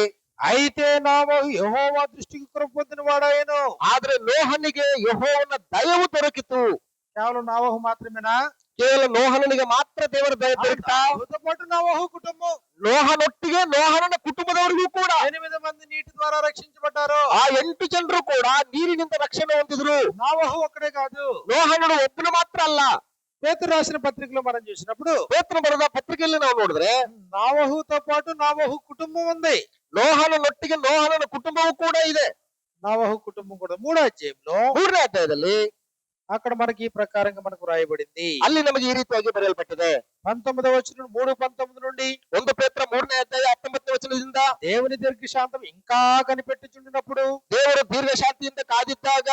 అయితే నోవహు యెహోవా దృష్టికి కృప పొందిన వాడాయను. ಆದ್ರೆ ನೋಹನಿಗೆ ಯೆಹೋವನ ದಯವು ದೊರಕಿತು. కేవలం నోవహు మాత్రమేనా? ಕೇವಲ ನೋಹನಿಗೆ ಮಾತ್ರ ದೇವರ ದಯ ದೊರಕಿತಾ? ఆయనతో పాటు నోవహు కుటుంబం, ನೋಹನೊಟ್ಟಿಗೆ ನೋಹನ ಕುಟುಂಬದವರಿಗೂ ಕೂಡ 8 మంది నీటి ద్వారా రక్షించబడ్డారు. ಆ 8 ಜನರು ಕೂಡ ನೀರಿನಿಂದ ರಕ್ಷಣೆ ಹೊಂದಿದ್ರು. నోవహు ఒక్కడే కాదు, ನೋಹನನು ಒಬ್ಬನು ಮಾತ್ರ ಅಲ್ಲ. పేతురు రాసిన పత్రికలో మనం చూసినప్పుడు, ಪೇತ್ರನು ಬರೆದ ಪತ್ರಿಕೆಯಲ್ಲಿ ನಾವು ನೋಡಿದ್ರೆ, నోవహుతో పాటు నోవహు కుటుంబం ఉంది. ನೋಹನನೊಟ್ಟಿಗೆ ನೋಹನನ ಕುಟುಂಬವೂ ಕೂಡ ಇದೆ. నోవహు కుటుంబం కూడా 3వ అధ్యాయంలో 3ನೇ ಅಧ್ಯಾಯದಲ್ಲಿ అక్కడ మనకి ఈ ప్రకారంగా మనకు రాయబడింది. ಅಲ್ಲಿ ನಮಗೆ ಈ ರೀತಿಯಾಗಿ ಬರೆಯಲ್ಪಟ್ಟಿದೆ. 19వ వచనం, 3:19 నుండి, 1 ಪೇತ್ರ 3ನೇ ಅಧ್ಯಾಯ 19ನೇ ವಚನದಿಂದ, దేవుని దీర్ఘశాంతం ఇంకా కనిపెట్టుచుండినప్పుడు, ದೇವರು ದೀರ್ಘ ಶಾಂತಿಯಿಂದ ಕಾದಿದ್ದಾಗ,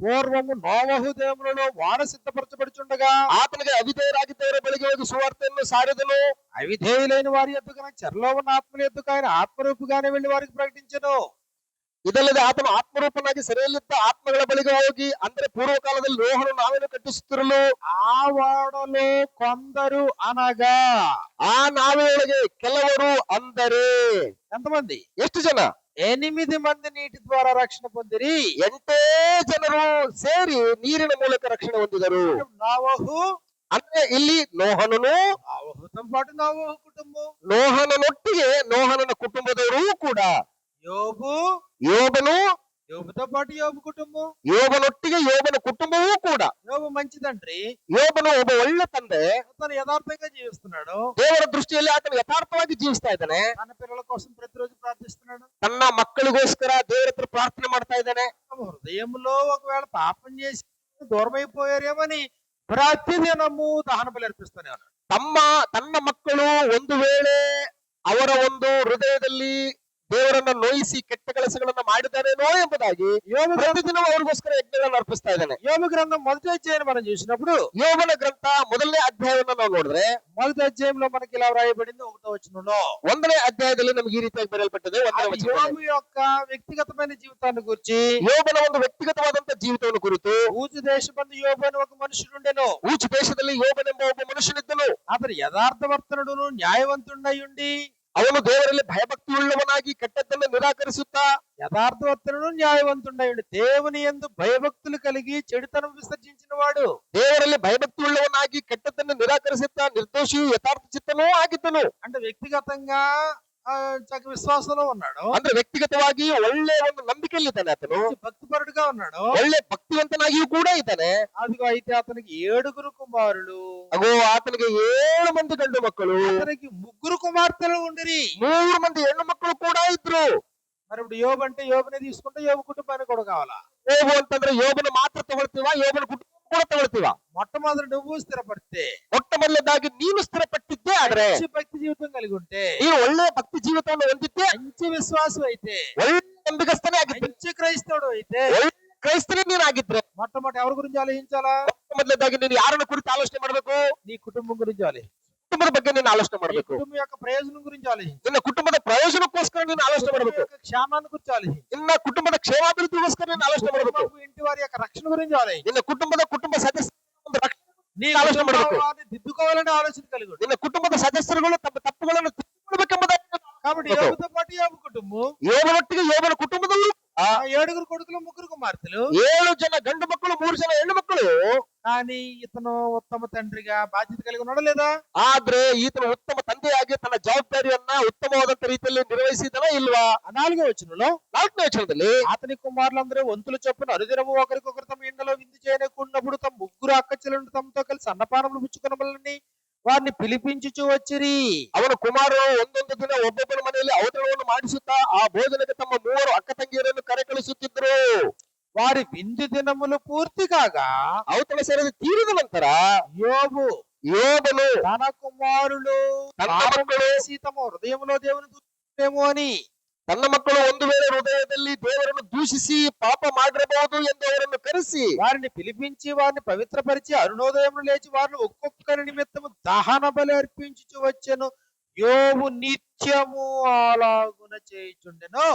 పూర్వము నోవహు దేవులలో వాడ సిద్ధపరచబడుచుండగా, ಆತನಿಗೆ ಅವಿಧೇಯರಾಗಿದ್ದವರ ಬಳಿಗೆ ಹೋಗಿ ಸುವಾರ್ತೆಯನ್ನು ಸಾರಿದನು. అవిధేయులైన వారి యొద్దకు, చెరలో ఉన్న ఆత్మల యొద్దకు ఆయన ఆత్మరూపుగానే వెళ్లి వారికి ప్రకటించెను. ಇದಲ್ಲದೆ ಆತನು ಆತ್ಮರೂಪನಾಗಿ ಸೆರೆಯಲ್ಲಿದ್ದ ಆತ್ಮಗಳ ಬಳಿಗೆ ಹೋಗಿ, ಅಂದ್ರೆ ಪೂರ್ವಕಾಲದಲ್ಲಿ ನೋಹನು ನಾವೇನು ಕಟ್ಟಿಸುತ್ತಿರಲು, ఆ వాడలో కొందరు అనగా, ಆ ನಾವೆಯೊಳಗೆ ಕೆಲವರು ಅಂದರೆ, ఎంతమంది? ಎಷ್ಟು ಜನ? 8 మంది నీటి ద్వారా రక్షణ పొందిరి. 8 ಜನರು ಸೇರಿ ನೀರಿನ ಮೂಲಕ ರಕ್ಷಣೆ ಹೊಂದಿದರು. నోవహు, ಅಂದ್ರೆ ಇಲ್ಲಿ ನೋಹನನು, నోవహుతో పాటు నోవహు కుటుంబం, ನೋಹನನೊಟ್ಟಿಗೆ ನೋಹನನ ಕುಟುಂಬದವರೂ ಕೂಡ, యోబు, ಯೋಬನು, యోబుతో పాటు యోబు కుటుంబం, ಯೋಬನೊಟ್ಟಿಗೆ ಯೋಬನ ಕುಟುಂಬವೂ ಕೂಡ. యోబు మంచి తండ్రి, ಯೋಬನು ಒಬ್ಬ ಒಳ್ಳೆ ತಂದೆ. తను యథార్థంగా జీవిస్తున్నాడు. ದೇವರ ದೃಷ್ಟಿಯಲ್ಲಿ ಆತನು ಯಥಾರ್ಥವಾಗಿ ಜೀವಿಸ್ತಾ ಇದ್ದಾನೆ. తన పిల్లల కోసం ప్రతిరోజు ప్రార్థిస్తున్నాడు. ತನ್ನ ಮಕ್ಕಳಿಗೋಸ್ಕರ ದೇವರ ಹತ್ರ ಪ್ರಾರ್ಥನೆ ಮಾಡ್ತಾ ಇದ್ದಾನೆ. తమ హృదయంలో ఒకవేళ పాపం చేసి దూరమైపోయారేమని ప్రతిదినము దహన బలి అర్పిస్తూనే ఉన్నాడు. ತನ್ನ ಮಕ್ಕಳು ಒಂದು ವೇಳೆ ಅವರ ಒಂದು ಹೃದಯದಲ್ಲಿ ದೇವರನ್ನ ನೋಯಿಸಿ ಕೆಟ್ಟ ಕೆಲಸಗಳನ್ನ ಮಾಡಿದ್ದಾರೇನೋ ಎಂಬುದಾಗಿ ವಿಷಯವಾಗಿ యోబు గ్రంథం ಪ್ರತಿದಿನ ಅವ್ರಿಗೋಸ್ಕರ ಯಜ್ಞಗಳನ್ನು ಅರ್ಪಿಸ್ತಾ ಇದ್ದಾನೆ. యోబు గ్రంథం మొదటి అధ్యాయం మనం చూసినప్పుడు ಯೋಬನ ಗ್ರಂಥ ಮೊದಲನೇ ಅಧ್ಯಾಯವನ್ನು ನಾವು ನೋಡಿದ್ರೆ మొదటి అధ్యాయంలో మనకి ఇలా వ్రాయబడింది 1వ వచనంలో. 1ನೇ ಅಧ್ಯಾಯದಲ್ಲಿ ನಮಗೆ ಈ ರೀತಿಯಾಗಿ ಬರೆಯಲ್ಪಟ್ಟಿದೆ. 1ನೇ అది ವಚನದಲ್ಲಿ యోబు యొక్క వ్యక్తిగతమైన జీవితాన్ని గురించి, ಯೋಬನ ಒಂದು ವ್ಯಕ್ತಿಗತವಾದಂತ ಜೀವಿತವನ್ನು ಕುರಿತು, ఊజు దేశమందు యోబు అని ఒక మనుషుడుండెను. ಊಚ್ ದೇಶದಲ್ಲಿ ಯೋಬನೆಂಬ ಒಬ್ಬ ಮನುಷ್ಯನಿದ್ದನು. అతడు యథార్థవర్తనుడును న్యాయవంతుడై ఉండి, ಅವನು ದೇವರಲ್ಲಿ ಭಯಭಕ್ತಿ ಉಳ್ಳವನಾಗಿ ಕೆಟ್ಟದ್ದನ್ನು ನಿರಾಕರಿಸುತ್ತಾ, యథార్థవర్తనుడు న్యాయవంతుడై ఉండి దేవుని యందు భయభక్తులు కలిగి చెడుతనం విసర్జించిన వాడు. ದೇವರಲ್ಲಿ ಭಯಭಕ್ತಿ ಉಳ್ಳವನಾಗಿ ಕೆಟ್ಟದ್ದನ್ನು ನಿರಾಕರಿಸುತ್ತಾ ನಿರ್ದೋಷಿಯು ಯಥಾರ್ಥ ಚಿತ್ತನೂ ಆಗಿದ್ದನು. అంటే వ్యక్తిగతంగా చక్క విశ్వాసంలో ఉన్నాడు, ಅಂದ್ರೆ ವ್ಯಕ್ತಿಗತವಾಗಿ ಒಳ್ಳೆ ಒಂದು ನಂಬಿಕೆಯಲ್ಲಿದ್ದಾನೆ ಆತನು, భక్తిపరుడుగా ఉన్నాడు. ಒಳ್ಳೆ ಭಕ್ತಿವಂತನಾಗಿಯೂ ಕೂಡ ಇದ್ದಾನೆ. అదిగో అయితే అతనికి 7 కుమారులు, ಅಗೋ ಆತನಿಗೆ 7 ಮಂದಿ ಗಂಡು ಮಕ್ಕಳು, అతనికి 3 కుమార్తెలు ఉండిరి. 3 ಮಂದಿ ಹೆಣ್ಣು ಮಕ್ಕಳು ಕೂಡ ಇದ್ರು. మరి ఇప్పుడు యోబు అంటే యోబునే తీసుకుంటే యోబు కుటుంబానికి కూడా కావాలా? ಯೋಬು ಅಂತಂದ್ರೆ ಯೋಬನ ಮಾತ್ರ ತಗೊಳ್ತೀವ, ಯೋಬನ ಕುಟುಂಬ ಕೂಡ ತಗೊಳ್ತೀವ? మొట్టమొదటి నువ్వు స్థిరపడితే, ಮೊಟ್ಟ ಮೊದಲದಾಗಿ ನೀನು ಸ್ಥಿರಪಟ್ಟಿದ್ದೇ ಆದ್ರೆ, మంచి భక్తి జీవితం కలిగి ఉంటే, ನೀನು ಒಳ್ಳೆ ಭಕ್ತಿ ಜೀವಿತವನ್ನು ಹೊಂದಿದ್ದೆ, మంచి విశ్వాసం అయితే, ಒಳ್ಳೆ ನಂಬಿಕಸ್ಥನೇ ಆಗಿದ್ದೆ, మంచి క్రైస్తవుడు అయితే, ಒಳ್ಳೆ ಕ್ರೈಸ್ತನೇ ನೀನಾಗಿದ್ರೆ, మొట్టమొదటి ఎవరి గురించి ఆలోచించాలా? ಮೊಟ್ಟ ಮೊದಲದಾಗಿ ನೀನು ಯಾರನ್ನ ಕುರಿತು ಆಲೋಚನೆ ಮಾಡಬೇಕು? నీ కుటుంబం గురించి ఆలోచించు. ಕುಟುಂಬದ ಬಗ್ಗೆ ನೀನು ಆಲೋಚನೆ నీ ಮಾಡಬೇಕು. కుటుంబం యొక్క ప్రయోజనం గురించి ఆలోచించు. ನಿನ್ನ ಕುಟುಂಬದ ಪ್ರಯೋಜನಕ್ಕೋಸ್ಕರ ನೀನು ಆಲೋಚನೆ కుటుంబం ಮಾಡಬೇಕು. యొక్క క్షేమాన్ని గురించి ఆలోచించు. ನಿನ್ನ ಕುಟುಂಬದ ಕ್ಷೇಮಾಭಿವೃದ್ಧಿಗೋಸ್ಕರ ನೀನು ಆಲೋಚನೆ ಮಾಡಬೇಕು. కుటుంబం, ఇంటి వారి యొక్క రక్షణ గురించి ఆలోచించు. ನಿನ್ನ ಕುಟುಂಬ ಸದಸ್ಯರ ಒಂದು ರಕ್ಷಣೆ నీ ఆలోచన ಮಾಡಬೇಕು. కుటుంబాన్ని దిద్దుకోవాలనే ఆలోచన కలిగి ఉండు. ನಿನ್ನ ಕುಟುಂಬದ ಸದಸ್ಯರುಗಳು ತಮ್ಮ ತಪ್ಪುಗಳನ್ನು ತಿದ್ದುಕೊಳ್ಬೇಕೆಂಬುದಾಗಿ కాబట్టి యోబుతో పాటు యోబు కుటుంబం, ಯೋಬನೊಟ್ಟಿಗೆ ಯೋಬನ ಕುಟುಂಬದಲ್ಲೂ ఆ 7 కొడుకులు 3 కుమార్తెలు. 7 ಜನ ಗಂಡು ಮಕ್ಕಳು 3 ಜನ ಹೆಣ್ಣು ಮಕ್ಕಳು. కానీ ఇతను ఉత్తమ తండ్రిగా బాధ్యత కలిగి ఉన్నాడా లేదా? ಆದ್ರೆ ಈತನ ಉತ್ತಮ ತಂದೆಯಾಗಿ ತನ್ನ ಜವಾಬ್ದಾರಿಯನ್ನ ಉತ್ತಮವಾದಂತ ರೀತಿಯಲ್ಲಿ ನಿರ್ವಹಿಸಿದನ ಇಲ್ವಾ? 4వ వచనంలో 4ನೇ ವಚನದಲ್ಲಿ అతని కుమారులందరూ వంతుల చొప్పున అనుదినము ఒకరికొకరు తమ ఇండ్లలో విందు చేయనకున్నప్పుడు తమ 3 అక్కచెల్లెళ్ళు తమతో కలిసి అన్నపానములు పుచ్చుకొనవలెనని వారిని పిలిపించుచు వచ్చిరి. ಅವನ ಕುಮಾರರು ಒಂದೊಂದು ದಿನ ಒಬ್ಬೊಬ್ಬರ ಮನೆಯಲ್ಲಿ ಔತಣವನ್ನು ಮಾಡಿಸುತ್ತಾ ಆ ಭೋಜನಕ್ಕೆ ತಮ್ಮ 3 ಅಕ್ಕ ತಂಗಿಯರನ್ನು ಕರೆ ಕಳಿಸುತ್ತಿದ್ರು. వారి విందు దినములు పూర్తి కాగా ಔತಣ ಸೇರಿದ ತೀರಿದ ನಂತರ ಯೋಬನು తన కుమారులు తన పాపము మಕ್ಕಳು చేసి తమ హృదయంలో దేవుని దూషించేమో అని, ತನ್ನ ಮಕ್ಕಳು ಒಂದು ವೇಳೆ ಹೃದಯದಲ್ಲಿ ದೇವರನ್ನು ದೂಷಿಸಿ ಪಾಪ ಮಾಡಿರಬಹುದು ಎಂದು ಅವರನ್ನು ಕರೆಸಿ వారిని పిలిపించి వారిని పవిత్రపరిచి అరుణోదయమును లేచి వారిని ఒక్కొక్కరి నిమిత్తము దహన బలి అర్పించుచు వచ్చెను. యోబు నిత్యము అలాగున చేయుచుండెను.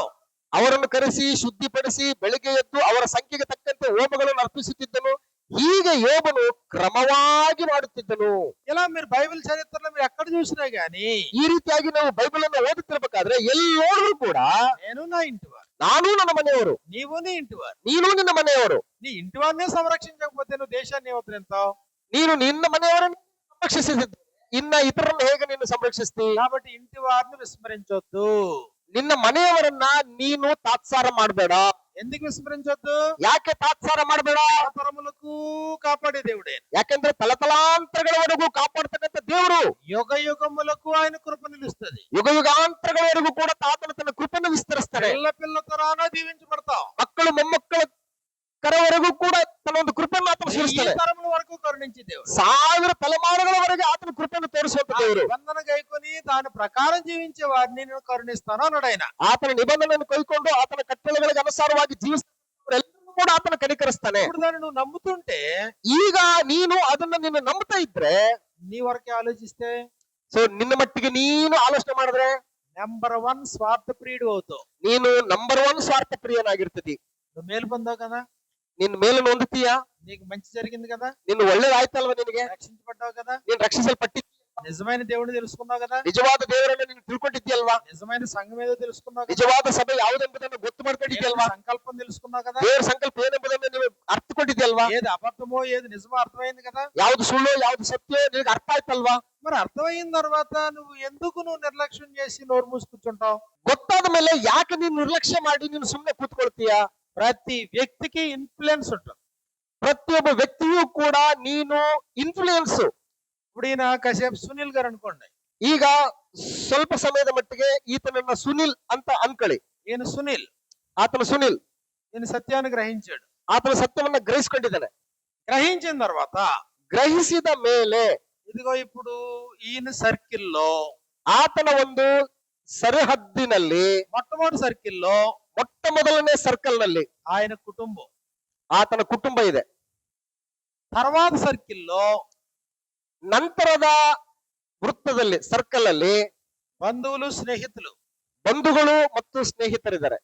ಅವರನ್ನು ಕರೆಸಿ ಶುದ್ಧಿಪಡಿಸಿ ಬೆಳಿಗ್ಗೆ ಎದ್ದು ಅವರ ಸಂಖ್ಯೆಗೆ ತಕ್ಕಂತೆ ಹೋಮಗಳನ್ನು ಅರ್ಪಿಸುತ್ತಿದ್ದನು. ಹೀಗೆ ಯೋಬನು ಕ್ರಮವಾಗಿ ಮಾಡುತ್ತಿದ್ದನು. ఇలా మీరు బైబిల్ చరిత్రలో మీరు ఎక్కడ చూసినా గానీ ಈ ರೀತಿಯಾಗಿ ನಾವು ಬೈಬಲ್ ಅನ್ನು ಓದುತ್ತಿರ್ಬೇಕಾದ್ರೆ ಎಲ್ಲಿ ನೋಡಿದ್ರು ಕೂಡ నేను నా ఇంటివారు, ನಾನು ನನ್ನ ಮನೆಯವರು, నీవు నీ ఇంటివారు. ನೀನು ನಿನ್ನ ಮನೆಯವರು. నీ ఇంటి వారినే సంరక్షించకపోతే నువ్వు దేశాన్ని ఏమవుతుంది ఎంతో? ನೀನು ನಿನ್ನ ಮನೆಯವರನ್ನು ಸಂರಕ್ಷಿಸಿದ್ದೆ, ಇನ್ನ ಇತರನ್ನು ಹೇಗೆ ನೀನು ಸಂರಕ್ಷಿಸ್ತಿ? కాబట్టి ఇంటి వారిని విస్మరించొద్దు. ನಿನ್ನ ಮನೆಯವರನ್ನ ನೀನು ತಾತ್ಸಾರ ಮಾಡಬೇಡ. ఎందుకు విస్మరించొద్దు? ಯಾಕೆ ತಾತ್ಸಾರ ಮಾಡಬೇಡ? తరములకు కాపాడే దేవుడే, ಯಾಕಂದ್ರೆ ತಲತಲಾಂತರಗಳವರೆಗೂ ಕಾಪಾಡ್ತಕ್ಕಂಥ ದೇವರು. యుగ యుగములకు ఆయన కృప నిలుస్తుంది. ಯುಗ ಯುಗಾಂತರಗಳವರೆಗೂ ಕೂಡ ತಾತನು ತನ್ನ ಕೃಪೆಯನ್ನು ವಿಸ್ತರಿಸ್ತಾನೆ. పిల్ల తరాన దీవించబడతావు. ಮಕ್ಕಳು ಮೊಮ್ಮಕ್ಕಳ ಕರವರೆಗೂ ಕೂಡ ತನ್ನ ಒಂದು ಕೃಪೆಯನ್ನು ಆತನು ఈ ಸುರಿಸ್ತಾನೆ. తరముల వరకు కరుణించి దేవుడు 1000 ತಲೆಮಾರುಗಳವರೆಗೆ ಆತನ ಕೃಪೆಯನ್ನು ತೋರಿಸುವಂತ ದೇವರು. నిబంధన గైకొని దాని ప్రకారం జీవించే వారిని నేను కరుణిస్తాను అన్నాడు ఆయన. ಆತನ ನಿಬಂಧನೆಯನ್ನು ಕೈಕೊಂಡು ಆತನ ಕಟ್ಟಳೆಗಳಿಗೆ ಅನುಸಾರವಾಗಿ ಜೀವಿಸುವವರೆಲ್ಲರೂ ಕೂಡ ಆತನ ಕನಿಕರಿಸ್ತಾನೆ. ఇప్పుడు దాన్ని నువ్వు నమ్ముతుంటే, ಈಗ ನೀನು ಅದನ್ನ ನೀನು ನಂಬ್ತಾ ಇದ್ರೆ, నీ వరకే ఆలోచిస్తే ಸೊ ನಿನ್ನ ಮಟ್ಟಿಗೆ ನೀನು ಆಲೋಚನೆ ಮಾಡಿದ್ರೆ నెంబర్ 1 స్వార్థ ప్రియుడు అవుతావు. ನೀನು ನಂಬರ್ 1 ಸ್ವಾರ್ಥ ಪ್ರಿಯನಾಗಿರ್ತೀವಿ. నువ్వు మేలు పొందావు కదా, ನಿನ್ ಮೇಲನ್ನು ಹೊಂದುತ್ತೀಯಾ, నీకు మంచి జరిగింది కదా, ನಿನ್ನ ಒಳ್ಳೇದಾಯ್ತಲ್ವ, ನಿನಗೆ రక్షించబడ్డావు కదా, ನೀನ್ ರಕ್ಷಿಸಲ್ಪಟ್ಟಿದ್ದಿ, నిజమైన దేవుడిని తెలుసుకున్నావు కదా, ನಿಜವಾದ ದೇವರನ್ನು ನೀನು ತಿಳ್ಕೊಂಡಿದ್ಯಲ್ವಾ, నిజమైన సంఘం ఏదో తెలుసుకున్నావు కదా, ನಿಜವಾದ ಸಭೆ ಯಾವುದೆಂಬುದನ್ನು ಗೊತ್ತು ಮಾಡ್ಕೊಂಡಿದ್ಯಲ್ವಾ, దేవుని సంకల్పం తెలుసుకున్నావు కదా, ದೇವರ ಸಂಕಲ್ಪ ಏನೆಂಬುದನ್ನು ನೀವು ಅರ್ಥಕೊಂಡಿದ್ಯಲ್ವಾ, ఏది అబద్ధమో ఏది నిజమో అర్థమైంది కదా. ಯಾವ್ದು ಸುಳ್ಳು ಯಾವ್ದು ಸತ್ಯ ನಿನಗೆ ಅರ್ಥ ಆಯ್ತಲ್ವಾ. మరి అర్థమైన తర్వాత నువ్వు నిర్లక్ష్యం చేసి నోరు మూసి కూర్చుంటావు? ಗೊತ್ತಾದ ಮೇಲೆ ಯಾಕೆ ನೀನು ನಿರ್ಲಕ್ಷ್ಯ ಮಾಡಿ ನೀನು ಸುಮ್ಮನೆ ಕೂತ್ಕೊಳ್ತೀಯಾ? ప్రతి వ్యక్తికి ఇన్ఫ్లుయెన్స్ ఉంటుంది. ಪ್ರತಿಯೊಬ್ಬ ವ್ಯಕ್ತಿಯೂ ಕೂಡ ನೀನು ಇನ್ಫ್ಲೂಯೆನ್ಸ್. ఇప్పుడు ఈయన కాసేపు సునీల్ గారు అనుకోండి, ಈಗ ಸ್ವಲ್ಪ ಸಮಯದ ಮಟ್ಟಿಗೆ ಈತನನ್ನ ಸುನಿಲ್ ಅಂತ ಅನ್ಕೊಳ್ಳಿ. ఈయన సునీల్, ಆತನ ಸುನಿಲ್, ఈయన సత్యాన్ని గ్రహించాడు. ಆತನ ಸತ್ಯವನ್ನ ಗ್ರಹಿಸಿಕೊಂಡಿದ್ದಾನೆ. గ్రహించిన తర్వాత ಗ್ರಹಿಸಿದ ಮೇಲೆ ఇదిగో ఇప్పుడు ఈయన సర్కిల్లో ಆತನ ಒಂದು ಸರಿಹದ್ದಿನಲ್ಲಿ మొట్టమొదటి సర్కిల్లో ಮೊಟ್ಟ ಮೊದಲನೇ ಸರ್ಕಲ್ ನಲ್ಲಿ ఆయన కుటుంబం. ಆತನ ಕುಟುಂಬ ಇದೆ. తర్వాత సర్కిల్లో ನಂತರದ ವೃತ್ತದಲ್ಲಿ ಸರ್ಕಲ್ ಅಲ್ಲಿ బంధువులు, స్నేహితులు. ಬಂಧುಗಳು ಮತ್ತು ಸ್ನೇಹಿತರಿದ್ದಾರೆ.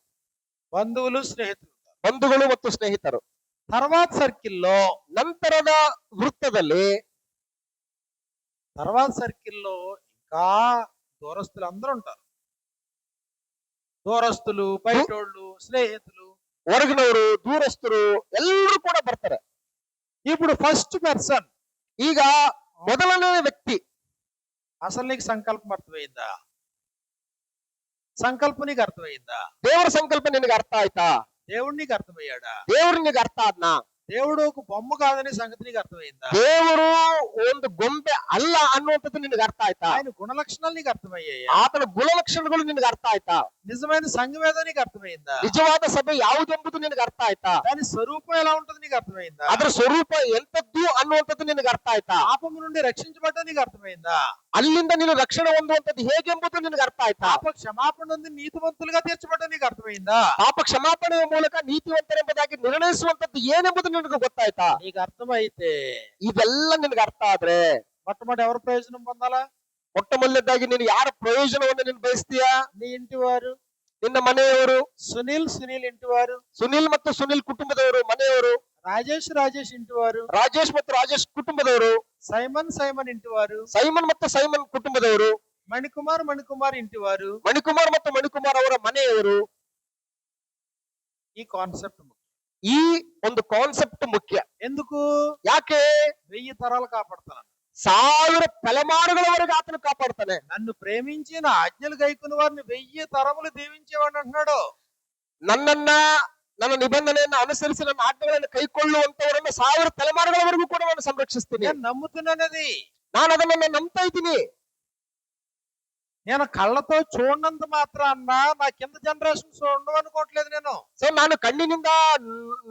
బంధువులు, స్నేహితులు. ಬಂಧುಗಳು ಮತ್ತು ಸ್ನೇಹಿತರು. తర్వాత సర్కిల్లో ನಂತರದ వృತ್ತದಲ್ಲಿ ఇంకా దూరస్తులు అందరూ ఉంటారు. దూరస్తులు, బయటోళ్ళు, స్నేహితులు, ಹೊರಗಿನವರು, ದೂರಸ್ಥರು ಎಲ್ಲರೂ ಕೂಡ ಬರ್ತಾರೆ. ఇప్పుడు ఫస్ట్ పర్సన్. ಈಗ ಮೊದಲನೇ ವ್ಯಕ್ತಿ. అసలు నీకు సంకల్పం అర్థమైందా? సంకల్పం నీకు అర్థమైందా? ದೇವರ ಸಂಕಲ್ಪ ನಿನಗೆ ಅರ್ಥ ಆಯ್ತಾ? దేవుడు నీకు అర్థమయ్యాడా? ದೇವ್ರು ನಿನಗೆ ಅರ್ಥ ಆದ್ನಾ? దేవుడు ఒక బొమ్మ కాదనే సంగతి నీకు అర్థమైందా? ದೇವರು ಒಂದು ಗೊಂಬೆ ಅಲ್ಲ ಅನ್ನುವಂಥದ್ದು ನಿನಗೆ ಅರ್ಥ ಆಯ್ತಾ? ఆయన గుణలక్షణాలు నీకు అర్థమయ్యాయా? ಆತನ ಗುಣಲಕ್ಷಣಗಳು ನಿನಗೆ ಅರ್ಥ ಆಯ್ತಾ? నిజమైన సంఘం ఏదో నీకు అర్థమైందా? ನಿಜವಾದ ಸಭೆ ಯಾವುದೆಂಬುದು ನಿನಗೆ ಅರ್ಥ ಆಯ್ತಾ? దాని స్వరూపం ఎలా ఉంటది నీకు అర్థమైందా? ಅದರ ಸ್ವರೂಪ ಎಂತದ್ದು ಅನ್ನುವಂಥದ್ದು ನಿನಗೆ ಅರ್ಥ ಆಯ್ತಾ? పాపము నుండి రక్షించబడ్డా నీకు అర్థమైందా? ಅಲ್ಲಿಂದ ನೀನು ರಕ್ಷಣೆ ಹೊಂದುವಂಥದ್ದು ಹೇಗೆಂಬುದು ನಿನಗೆ ಅರ್ಥ ಆಯ್ತಾ? పాప క్షమాపణ నుండి నీతివంతులుగా తీర్చబడ్డా నీకు అర్థమైందా? ಪಾಪ ಕ್ಷಮಾಪಣೆಯ ಮೂಲಕ ನೀತಿವಂತರೆಂಬುದಾಗಿ ನಿರ್ಣಯಿಸುವಂಥದ್ದು ಏನೆಂಬುದು ನಿನಗೆ ಗೊತ್ತಾಯ್ತಾ? నీకు అర్థమైతే ಇವೆಲ್ಲ ನಿನಗೆ ಅರ್ಥ ಆದ್ರೆ మొట్టమొదటి ఎవరు ప్రయోజనం పొందాలా? ಮೊಟ್ಟ ಮೊದಲನೇದಾಗಿ ನೀನು ಯಾರ ಪ್ರಯೋಜನವನ್ನು ನೀನು ಬಯಸ್ತೀಯಾ? నీ ఇంటి వారు, ನಿನ್ನ ಮನೆಯವರು. సునీల్ ఇంటి వారు, ಸುನಿಲ್ ಮತ್ತು ಸುನಿಲ್ ಕುಟುಂಬದವರು ಮನೆಯವರು. రాజేష్ ఇంటి వారు, ರಾಜೇಶ್ ಮತ್ತು ರಾಜೇಶ್ ಕುಟುಂಬದವರು. సైమన్ ఇంటి వారు, ಸೈಮನ್ ಮತ್ತು ಸೈಮನ್ ಕುಟುಂಬದವರು. మణికుమార్ ఇంటి వారు. ಮಣಿಕುಮಾರ್ ಮತ್ತು ಮಣಿಕುಮಾರ್ ಅವರ ಮನೆಯವರು. ఈ కాన్సెప్ట్ ముఖ్యం. ಈ ಒಂದು ಕಾನ್ಸೆಪ್ಟ್ ಮುಖ್ಯ. ఎందుకు? ಯಾಕೆ? 1000 తరాలు కాపాడుతాను. 1000 ತಲೆಮಾರುಗಳವರೆಗೆ ಆತನು ಕಾಪಾಡ್ತಾನೆ. నన్ను ప్రేమించి నా ఆజ్ఞలు గైకున్న వారిని 1000 తరములు దీవించేవాడు అంటున్నాడు. ನನ್ನ ನಿಬಂಧನೆಯನ್ನು ಅನುಸರಿಸಿ ನನ್ನ ಆಜ್ಞೆಗಳನ್ನು ಕೈಕೊಳ್ಳುವಂತವರನ್ನು 1000 ತಲೆಮಾರುಗಳವರೆಗೂ ಕೂಡ ನಾನು ಸಂರಕ್ಷಿಸ್ತೀನಿ. నేను నమ్ముతున్నానది. ನಾನು ಅದನ್ನ ನಂಬ್ತಾ ಇದ್ದೀನಿ. నేను కళ్ళతో చూడనంత మాత్రాన నా కింద జనరేషన్స్ ఉండవు అనుకోవట్లేదు నేను. ಸೊ ನಾನು ಕಣ್ಣಿನಿಂದ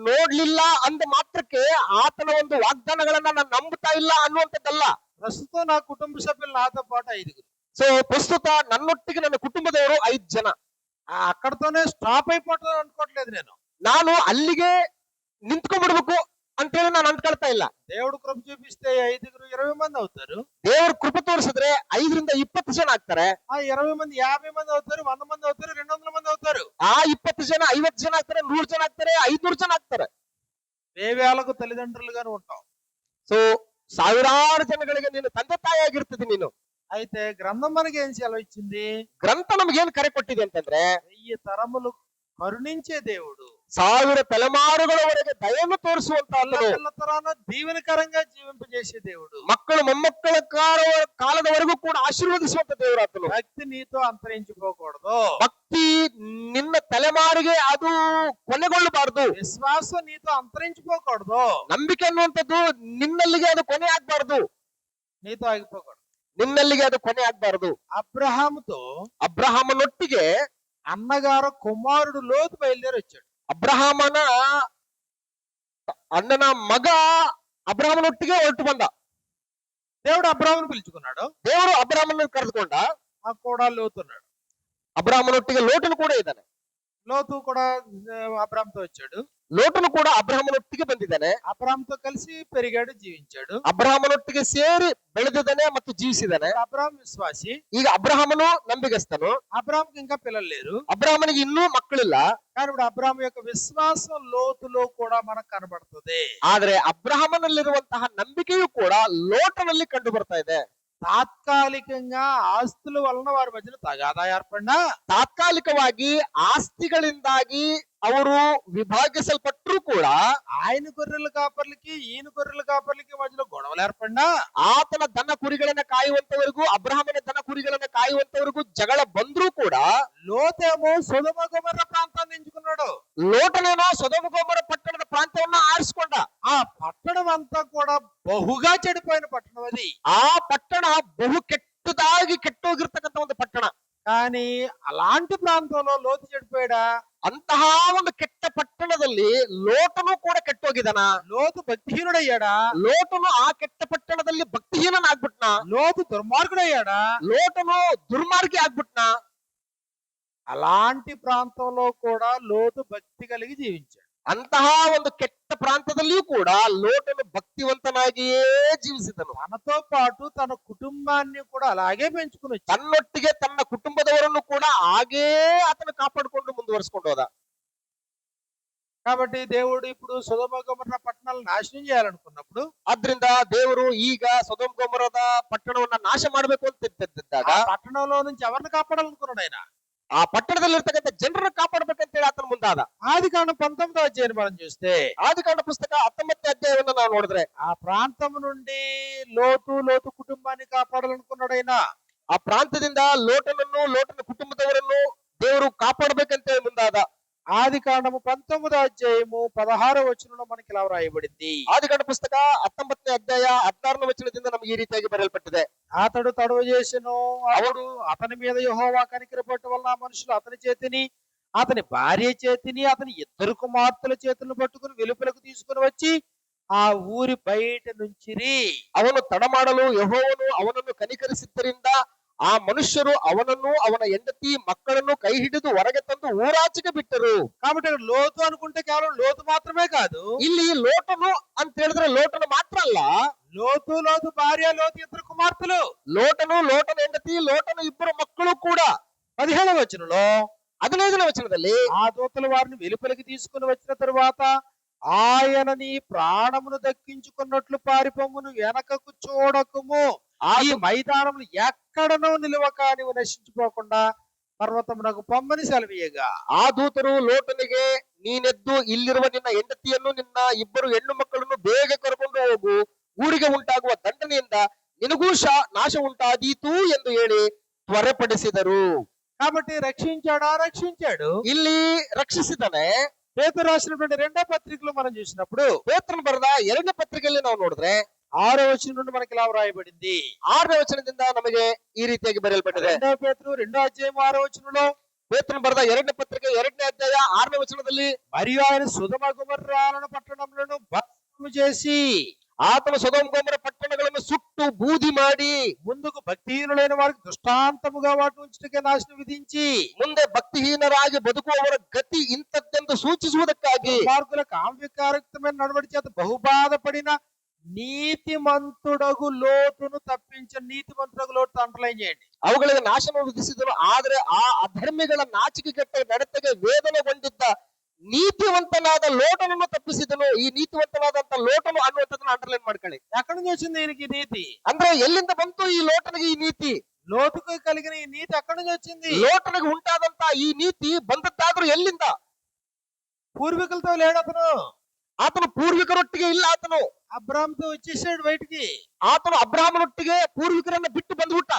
ನೋಡ್ಲಿಲ್ಲ ಅಂದ ಮಾತ್ರಕ್ಕೆ ಆತನ ಒಂದು ವಾಗ್ದಾನಗಳನ್ನ ನಾನು ನಂಬುತ್ತಾ ಇಲ್ಲ ಅನ್ನುವಂಥದ್ದಲ್ಲ. ప్రస్తుతం నా కుటుంబ సభ్యులు నాతో పాటు 5. ಸೊ ಪ್ರಸ್ತುತ ನನ್ನೊಟ್ಟಿಗೆ ನನ್ನ ಕುಟುಂಬದವರು 5 ಜನ. అక్కడతోనే స్టాప్ అయిపోతాను అనుకోవట్లేదు నేను. ನಾನು ಅಲ್ಲಿಗೆ ನಿಂತ್ಕೊಂಡ್ಬಿಡ್ಬೇಕು ಅಂತೇಳಿ ನಾನು ಅಂದ್ಕೊಳ್ತಾ ಇಲ್ಲ. దేవుడు కృప చూపిస్తే 5 20 మంది అవుతారు. ದೇವ್ರ ಕೃಪೆ ತೋರಿಸಿದ್ರೆ 5 ರಿಂದ 20 ಜನ ಆಗ್ತಾರೆ. ఆ 20 మంది 50 మంది అవుతారు, 100 మంది అవుతారు, 200 మంది అవుతారు. ಆ 20 ಜನ 50 ಜನ ಆಗ್ತಾರೆ, 100 ಜನ ಆಗ್ತಾರೆ, 500 ಜನ ಆಗ್ತಾರೆ. వేవేలకు తల్లిదండ్రులుగానే ఉంటావు. సో ಸಾವಿರಾರು ಜನಗಳಿಗೆ ನೀನು ತಂದೆ ತಾಯಿಯಾಗಿರ್ತಿದಿ ನೀನು. అయితే గ్రంథం మనకి ఏం సెలవు ఇచ్చింది? ಗ್ರಂಥ ನಮಗೇನು ಕರೆ ಕೊಟ್ಟಿದೆ ಅಂತಂದ್ರೆ 1000 తరములు కరుణించే దేవుడు, 1000 ತಲೆಮಾರುಗಳವರೆಗೆ ದಯೆಯನ್ನು ತೋರಿಸುವಂತ పిల్ల తరాన దీవెనకరంగా జీవింపజేసే దేవుడు, ಮಕ್ಕಳು ಮೊಮ್ಮಕ್ಕಳ ಕಾಲದವರೆಗೂ ಕೂಡ ಆಶೀರ್ವದಿಸುವಂತ ದೇವರಾತನು. భక్తి నీతో అంతరించిపోకూడదు. ಭಕ್ತಿ ನಿನ್ನ ತಲೆಮಾರಿಗೆ ಅದು ಕೊನೆಗೊಳ್ಳಬಾರದು. విశ్వాసం నీతో అంతరించిపోకూడదు. ನಂಬಿಕೆ ಅನ್ನುವಂಥದ್ದು ನಿನ್ನಲ್ಲಿಗೆ ಅದು ಕೊನೆ ಆಗ್ಬಾರ್ದು. నీతో ఆగిపోకూడదు. ನಿನ್ನಲ್ಲಿಗೆ ಅದು ಕೊನೆ ಆಗ್ಬಾರ್ದು. అబ్రహాముతో ಅಬ್ರಹಾಮನೊಟ್ಟಿಗೆ అన్నగారు కుమారుడు లోతు బయలుదేరి వచ్చాడు. ಅಬ್ರಹಾಮನ ಅಣ್ಣನ ಮಗ ಅಬ್ರಹಾಮನೊಟ್ಟಿಗೆ ಹೊರಟು ಬಂದ. దేవుడు అబ్రహామును పిలుచుకున్నాడు. ದೇವರು ಅಬ್ರಹಾಮನ ಕರೆದುಕೊಂಡ. ఆ కూడా లోతున్నాడు. ಅಬ್ರಹಾಮನೊಟ್ಟಿಗೆ ಲೋಟನು ಕೂಡ ಇದ್ದಾನೆ. లోతు కూడా అబ్రహాంతో వచ్చాడు. ಲೋಟನು ಕೂಡ ಅಬ್ರಹಾಮನೊಟ್ಟಿಗೆ ಬಂದಿದ್ದಾನೆ. అబ్రహాంతో కలిసి పెరిగాడు, జీవించాడు. ಅಬ್ರಹಾಮನೊಟ್ಟಿಗೆ ಸೇರಿ ಬೆಳೆದಿದ್ದಾನೆ ಮತ್ತು ಜೀವಿಸಿದ್ದಾನೆ. అబ్రహాం విశ్వాసి. ಈಗ ಅಬ್ರಹಾಮನು ನಂಬಿಗಸ್ತನು. అబ్రహాంకి ఇంకా పిల్లలు లేరు. ಅಬ್ರಹಾಮನಿಗೆ ಇನ್ನೂ ಮಕ್ಕಳಿಲ್ಲ. కానీ ఇప్పుడు అబ్రహాం యొక్క విశ్వాసం లోతులో కూడా మనకు కనబడుతుంది. ಆದ್ರೆ ಅಬ್ರಹಾಮನಲ್ಲಿರುವಂತಹ ನಂಬಿಕೆಯೂ ಕೂಡ ಲೋಟನಲ್ಲಿ ಕಂಡು ಬರ್ತಾ ಇದೆ. తాత్కాలికంగా ఆస్తుల వలన వారి మధ్యన తగాదా ఏర్పడినా, ತಾತ್ಕಾಲಿಕವಾಗಿ ಆಸ್ತಿಗಳಿಂದಾಗಿ ಅವರು ವಿಭಾಗಿಸಲ್ಪಟ್ಟರೂ ಕೂಡ ఆయన గొర్రెల కాపర్లకి ఈయన గొర్రెల కాపర్లకి మధ్యలో గొడవలు ఏర్పడినా, ಆತನ ದನ ಕುರಿಗಳನ್ನ ಕಾಯುವಂತವರಿಗೂ ಅಬ್ರಹಾಮನ ದನ ಕುರಿಗಳನ್ನ ಕಾಯುವಂತವರಿಗೂ ಜಗಳ ಬಂದ್ರೂ ಕೂಡ లోతేమో సొదొమ గొమొర్రా ప్రాంతాన్ని ఎంచుకున్నాడు. ಲೋಟನೇನೋ ಸೊದೊಮ ಗೊಮೊರ ಪಟ್ಟಣದ ಪ್ರಾಂತ್ಯವನ್ನ ಆರಿಸಿಕೊಂಡ. ఆ పట్టణం అంతా కూడా బహుగా చెడిపోయిన పట్టణం అది. ಆ ಪಟ್ಟಣ ಬಹು ಕೆಟ್ಟದಾಗಿ ಕೆಟ್ಟೋಗಿರ್ತಕ್ಕಂಥ ಒಂದು ಪಟ್ಟಣ. కానీ అలాంటి ప్రాంతంలో లోతు చెడిపోయాడా? ಅಂತಹ ಒಂದು ಕೆಟ್ಟ ಪಟ್ಟಣದಲ್ಲಿ ಲೋಟನು ಕೂಡ ಕೆಟ್ಟೋಗಿದಾನ. లోతు భక్తిహీనుడయ్యాడా? ಲೋಟನು ಆ ಕೆಟ್ಟ ಪಟ್ಟಣದಲ್ಲಿ ಭಕ್ತಿಹೀನನಾಗ್ಬಿಟ್ನ. లోతు దుర్మార్గుడయ్యాడా? ಲೋಟನು ದುರ್ಮಾರ್ಗಿ ಆಗ್ಬಿಟ್ನ. అలాంటి ప్రాంతంలో కూడా లోతు భక్తి కలిగి జీవించాడు. ಅಂತಹ ಒಂದು ಕೆಟ್ಟ ಪ್ರಾಂತದಲ್ಲಿಯೂ ಕೂಡ ಲೋಟನು ಭಕ್ತಿವಂತನಾಗಿಯೇ ಜೀವಿಸಿದನು. తనతో పాటు తన కుటుంబాన్ని కూడా అలాగే పెంచుకుని వచ్చాడు. ತನ್ನೊಟ್ಟಿಗೆ ತನ್ನ ಕುಟುಂಬದವರನ್ನು ಕೂಡ ಹಾಗೇ ಆತನು ಕಾಪಾಡಿಕೊಂಡು ಮುಂದುವರಿಸಿಕೊಂಡು ಹೋದ. కాబట్టి దేవుడు ఇప్పుడు సొదొమ గొమొర్రా పట్టణాలను నాశనం చేయాలనుకున్నప్పుడు ಆದ್ರಿಂದ ದೇವರು ಈಗ ಸೊದೋಮ್ ಗೊಮೋರದ ಪಟ್ಟಣವನ್ನ ನಾಶ ಮಾಡಬೇಕು ಅಂತ ಇದ್ದಿದ್ದಾಗ ఆ పట్టణంలో నుంచి ఎవరిని కాపాడాలనుకున్నాడు ఆయన? ಆ ಪಟ್ಟಣದಲ್ಲಿರ್ತಕ್ಕಂಥ ಜನರನ್ನು ಕಾಪಾಡಬೇಕಂತೇಳಿ ಆತನ ಮುಂದಾದ. ఆదికాండం 19వ అధ్యాయం మనం చూస్తే ಆದಿಕಾಂಡ ಪುಸ್ತಕ 19ನೇ ಅಧ್ಯಾಯವನ್ನ ನಾವು ನೋಡಿದ್ರೆ ఆ ప్రాంతం నుండి లోతు కుటుంబాన్ని కాపాడాలనుకున్నాడు ఆయన. ಆ ಪ್ರಾಂತದಿಂದ ಲೋಟನನ್ನು ಲೋಟನ ಕುಟುಂಬದವರನ್ನು ದೇವರು ಕಾಪಾಡಬೇಕಂತೇಳಿ ಮುಂದಾದ. ఆదికాండము 19వ అధ్యాయము 16వ వచనంలో మనకి ఇలా వ్రాయబడింది. ಆದಿಕಾಂಡ ಪುಸ್ತಕ 19ನೇ ಅಧ್ಯಾಯ 16ನೇ ವಚನದಿಂದ ನಮಗೆ ಈ ರೀತಿಯಾಗಿ ಬರೆಯಲ್ಪಟ್ಟಿದೆ. అతడు తడవ చేసెను, అతడు అతని మీద యెహోవా కనికరపడటం వలన ఆ మనుషులు అతని చేతిని అతని భార్య చేతిని అతని ఇద్దరు కుమార్తెల చేతులను పట్టుకుని వెలుపలకు తీసుకుని వచ్చి ఆ ఊరి బయట నుంచిరి. ಅವನು ತಡಮಾಡಲು ಯೆಹೋವನು ಅವನನ್ನು ಕನಿಕರಿಸಿದ್ದರಿಂದ ಆ ಮನುಷ್ಯರು ಅವನನ್ನು ಅವನ ಹೆಂಡತಿ ಮಕ್ಕಳನ್ನು ಕೈ ಹಿಡಿದು ಹೊರಗೆ ತಂದು ಊರಾಚೆಗೆ ಬಿಟ್ಟರು. కాబట్టి ఇక్కడ లోతు అనుకుంటే కేవలం లోతు మాత్రమే కాదు, ಇಲ್ಲಿ ಲೋಟನು ಅಂತ ಹೇಳಿದ್ರೆ ಲೋಟನು ಮಾತ್ರ ಅಲ್ಲ, లోతు భార్య, లోతు ఇద్దరు కుమార్తెలు. ಲೋಟನು ಲೋಟನ ಹೆಂಡತಿ ಲೋಟನ ಇಬ್ಬರು ಮಕ್ಕಳು ಕೂಡ. 17వ వచనంలో 15ನೇ ವಚನದಲ್ಲಿ ఆ దూతలు వారిని వెలుపలికి తీసుకుని వచ్చిన తరువాత ఆయన నీ ప్రాణమును దక్కించుకున్నట్లు పారిపోమును, వెనకకు చూడకుము, ఈ మైదానములు ఎక్కడనూ నిలువక నీవు నశించిపోకుండా పర్వతమునకు పొమ్మని సెలవీయగా. ಆ ದೂತರು ಲೋಟನಿಗೆ, ನೀನೆದ್ದು ಇಲ್ಲಿರುವ ನಿನ್ನ ಹೆಂಡತಿಯನ್ನು ನಿನ್ನ ಇಬ್ಬರು ಹೆಣ್ಣು ಮಕ್ಕಳನ್ನು ಬೇಗ ಕರ್ಕೊಂಡು ಹೋಗು, ಊರಿಗೆ ಉಂಟಾಗುವ ದಂಡನೆಯಿಂದ ನಿನಗೂ ನಾಶ ಉಂಟಾದೀತು ಎಂದು ಹೇಳಿ ತ್ವರೆಪಡಿಸಿದರು. కాబట్టి రక్షించాడు. ಇಲ್ಲಿ ರಕ್ಷಿಸಿದನೆ. పేతురు రాసినటువంటి 2వ పత్రికలో మనం చూసినప్పుడు ಪೇತ್ರನು ಬರೆದ 2ನೇ ಪತ್ರಿಕೆಯಲ್ಲಿ ನಾವು ನೋಡಿದ್ರೆ 6వ వచనం నుండి మనకి ఇలా వ్రాయబడింది. 6ನೇ ವಚನದಿಂದ ನಮಗೆ ಈ ರೀತಿಯಾಗಿ ಬರೆಯಲ್ಪಟ್ಟಿದೆ. 2వ పేతురు 2వ అధ్యాయం 6వ వచనంలో ಪೇತ್ರನು ಬರೆದ 2ನೇ ಪತ್ರಿಕೆ 2ನೇ ಅಧ್ಯಾಯ 6ನೇ ವಚನದಲ್ಲಿ, మరియు ఆయన సొదొమ గొమొర్రాలను పట్టణములను భస్మము చేసి ಆತನು ಸೊದೋಮ್ ಗೊಮೋರ ಪಟ್ಟಣಗಳನ್ನು ಸುಟ್ಟು ಬೂದಿ ಮಾಡಿ ముందుకు భక్తిహీనులైన వారికి దృష్టాంతముగా వాటి ఉంచుటకే నాశనం విధించి ಮುಂದೆ ಭಕ್ತಿಹೀನರಾಗಿ ಬದುಕುವವರ ಗತಿ ಇಂಥದ್ದೆಂದು ಸೂಚಿಸುವುದಕ್ಕಾಗಿ మార్గుల కామ్యకారక్తమైన నడవడి చేత బహుబాధపడిన నీతిమంతుడగు లోతును తప్పించిన నీతిమంతుడగు లోటు అండర్లైన్ చేయండి. ಅವುಗಳಿಗೆ ನಾಶನ ವಿಧಿಸಿದನು. ಆದರೆ ಆ ಅಧರ್ಮಿಗಳ ನಾಚಿಕೆಗೆಟ್ಟ ನಡತೆಗೆ ವೇದನೆಗೊಂಡಿದ್ದ ನೀತಿವಂತನಾದ ಲೋಟನನ್ನು ತಪ್ಪಿಸಿದನು. ಈ ನೀತಿವಂತನಾದಂತ ಲೋಟನು ಅನ್ನುವಂಥದ್ದನ್ನ ಅಂಡರ್ಲೈನ್ ಮಾಡ್ಕೊಳ್ಳಿ. ఎక్కడి నుంచి వచ్చింది ఈయనకి ఈ నీతి? ಅಂದ್ರೆ ಎಲ್ಲಿಂದ ಬಂತು ಈ ಲೋಟನಿಗೆ ಈ ನೀತಿ? లోతుకు కలిగిన ఈ నీతి ఎక్కడి నుంచి వచ్చింది? ಲೋಟನಿಗೆ ಉಂಟಾದಂತ ಈ ನೀತಿ ಬಂದದ್ದಾದ್ರೂ ಎಲ್ಲಿಂದ? పూర్వీకులతో లేడు అతను. ಆತನು ಪೂರ್ವಿಕರೊಟ್ಟಿಗೆ ಇಲ್ಲ. ಆತನು అబ్రాహాముతో వచ్చేసాడు బయటికి. ಆತನು ಅಬ್ರಾಹ್ಮನೊಟ್ಟಿಗೆ ಪೂರ್ವಿಕರನ್ನ ಬಿಟ್ಟು ಬಂದ್ಬಿಟ್ಟ.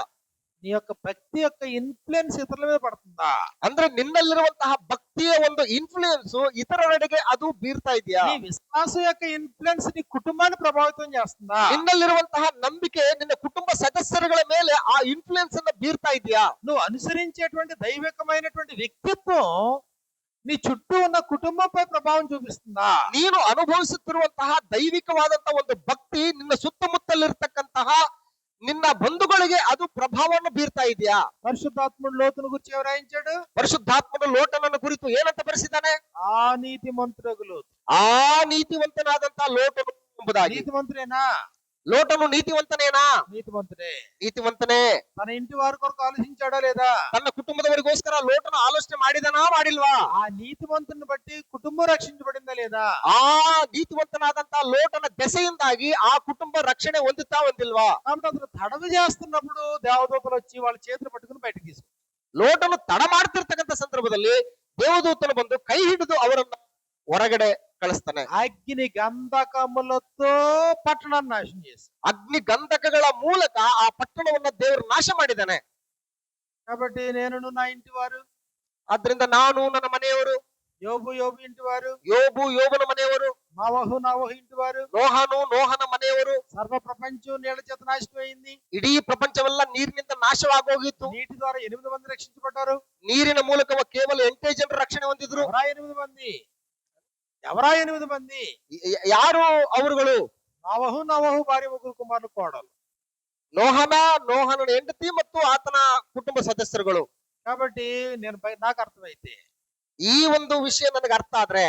నీ యొక్క భక్తి యొక్క ఇన్ఫ్లుయెన్స్ ఇతరుల మీద పడుతుందా? ಅಂದ್ರೆ ನಿನ್ನಲ್ಲಿರುವಂತಹ ಭಕ್ತಿಯ ಒಂದು ಇನ್ಫ್ಲೂಯೆನ್ಸ್ ಇತರರೆಡೆಗೆ ಅದು ಬೀರ್ತಾ ಇದೆಯಾ? నీ విశ్వాసం యొక్క ఇన్ఫ్లుయెన్స్ నీ కుటుంబాన్ని ప్రభావితం చేస్తుందా? ನಿನ್ನಲ್ಲಿರುವಂತಹ ನಂಬಿಕೆ ನಿನ್ನ ಕುಟುಂಬ ಸದಸ್ಯರುಗಳ ಮೇಲೆ ಆ ಇನ್ಫ್ಲೂಯೆನ್ಸ್ ಅನ್ನ ಬೀರ್ತಾ ಇದೆಯಾ? నువ్వు అనుసరించేటువంటి దైవికమైనటువంటి వ్యక్తిత్వం నీ చుట్టూ ఉన్న కుటుంబంపై ప్రభావం చూపిస్తుందా? ನೀನು ಅನುಭವಿಸುತ್ತಿರುವಂತಹ ದೈವಿಕವಾದಂತಹ ಒಂದು ಭಕ್ತಿ ನಿನ್ನ ಸುತ್ತಮುತ್ತಲಿರ್ತಕ್ಕಂತಹ ನಿನ್ನ ಬಂಧುಗಳಿಗೆ ಅದು ಪ್ರಭಾವವನ್ನು ಬೀರ್ತಾ ಇದೆಯಾ? పరిశుద్ధాత్ముడు లోతును గురించి ఏం రాయించాడు? ಪರಿಶುದ್ಧಾತ್ಮನು ಲೋಟನನ್ನು ಕುರಿತು ಏನಂತ ಬರೆಸಿದ್ದಾನೆ? ఆ నీతిమంతుడగు లోతు. ಆ ನೀತಿವಂತನಾದಂತಹ ಲೋಟನು ಎಂಬುದಾಗಿ. నీతిమంతుడేనా? ಲೋಟನು ನೀತಿವಂತನೇನಾ? నీతిమంతుడే. ನೀತಿವಂತನೇ. తన ఇంటి వారి కొరకు ఆలోచించాడా లేదా? ತನ್ನ ಕುಟುಂಬದವರಿಗೋಸ್ಕರ ಲೋಟನ ಆಲೋಚನೆ ಮಾಡಿದನಾ ಮಾಡಿಲ್ವಾ? ఆ నీతిమంతుని బట్టి కుటుంబం రక్షించబడిందా లేదా? ಆ ನೀತಿವಂತನಾದಂತ ಲೋಟನ ದೆಸೆಯಿಂದಾಗಿ ಆ ಕುಟುಂಬ ರಕ್ಷಣೆ ಹೊಂದುತ್ತಾ ಹೊಂದಿಲ್ವಾ? కాబట్టి అతను తడవ చేస్తున్నప్పుడు దేవదూతలు వచ్చి వాళ్ళ చేతులు పట్టుకుని బయటకు తీసుకు. ಲೋಟನು ತಡ ಮಾಡ್ತಿರ್ತಕ್ಕಂಥ ಸಂದರ್ಭದಲ್ಲಿ ದೇವದೂತನು ಬಂದು ಕೈ ಹಿಡಿದು ಅವರನ್ನ ಹೊರಗಡೆ ಕಳಿಸ್ತಾನೆ. అగ్ని గంధకములతో పట్టణాన్ని నాశనం చేసి. ಅಗ್ನಿ ಗಂಧಕಗಳ ಮೂಲಕ ಆ ಪಟ್ಟಣವನ್ನ ದೇವರು ನಾಶ ಮಾಡಿದ್ದಾನೆ. కాబట్టి నేను నా ఇంటి వారు, ಆದ್ರಿಂದ ನಾನು ನನ್ನ ಮನೆಯವರು, యోబు ఇంటి వారు, ಯೋಬನ ಮನೆಯವರು, నోవహు ఇంటి వారు, ನೋಹನ ಮನೆಯವರು, సర్వ ప్రపంచం నీళ్ళ చేత నాశనం అయింది. ಇಡೀ ಪ್ರಪಂಚವೆಲ್ಲ ನೀರಿನಿಂದ ನಾಶವಾಗೋಗಿತ್ತು. నీటి ద్వారా 8 మంది రక్షించబడ్డారు. ನೀರಿನ ಮೂಲಕ ಕೇವಲ 8 ಜನರು ರಕ್ಷಣೆ ಹೊಂದಿದ್ರು. ఎవరా 8 మంది? ಯಾರು ಅವರುಗಳು? నోవహు భార్య, 3 కుమారులు, కోడలు. ನೋಹನ ಹೆಂಡತಿ ಮತ್ತು ಆತನ ಕುಟುಂಬ ಸದಸ್ಯರುಗಳು. కాబట్టి నాకు అర్థమైతే, ಈ ಒಂದು ವಿಷಯ ನನಗೆ ಅರ್ಥ ಆದ್ರೆ,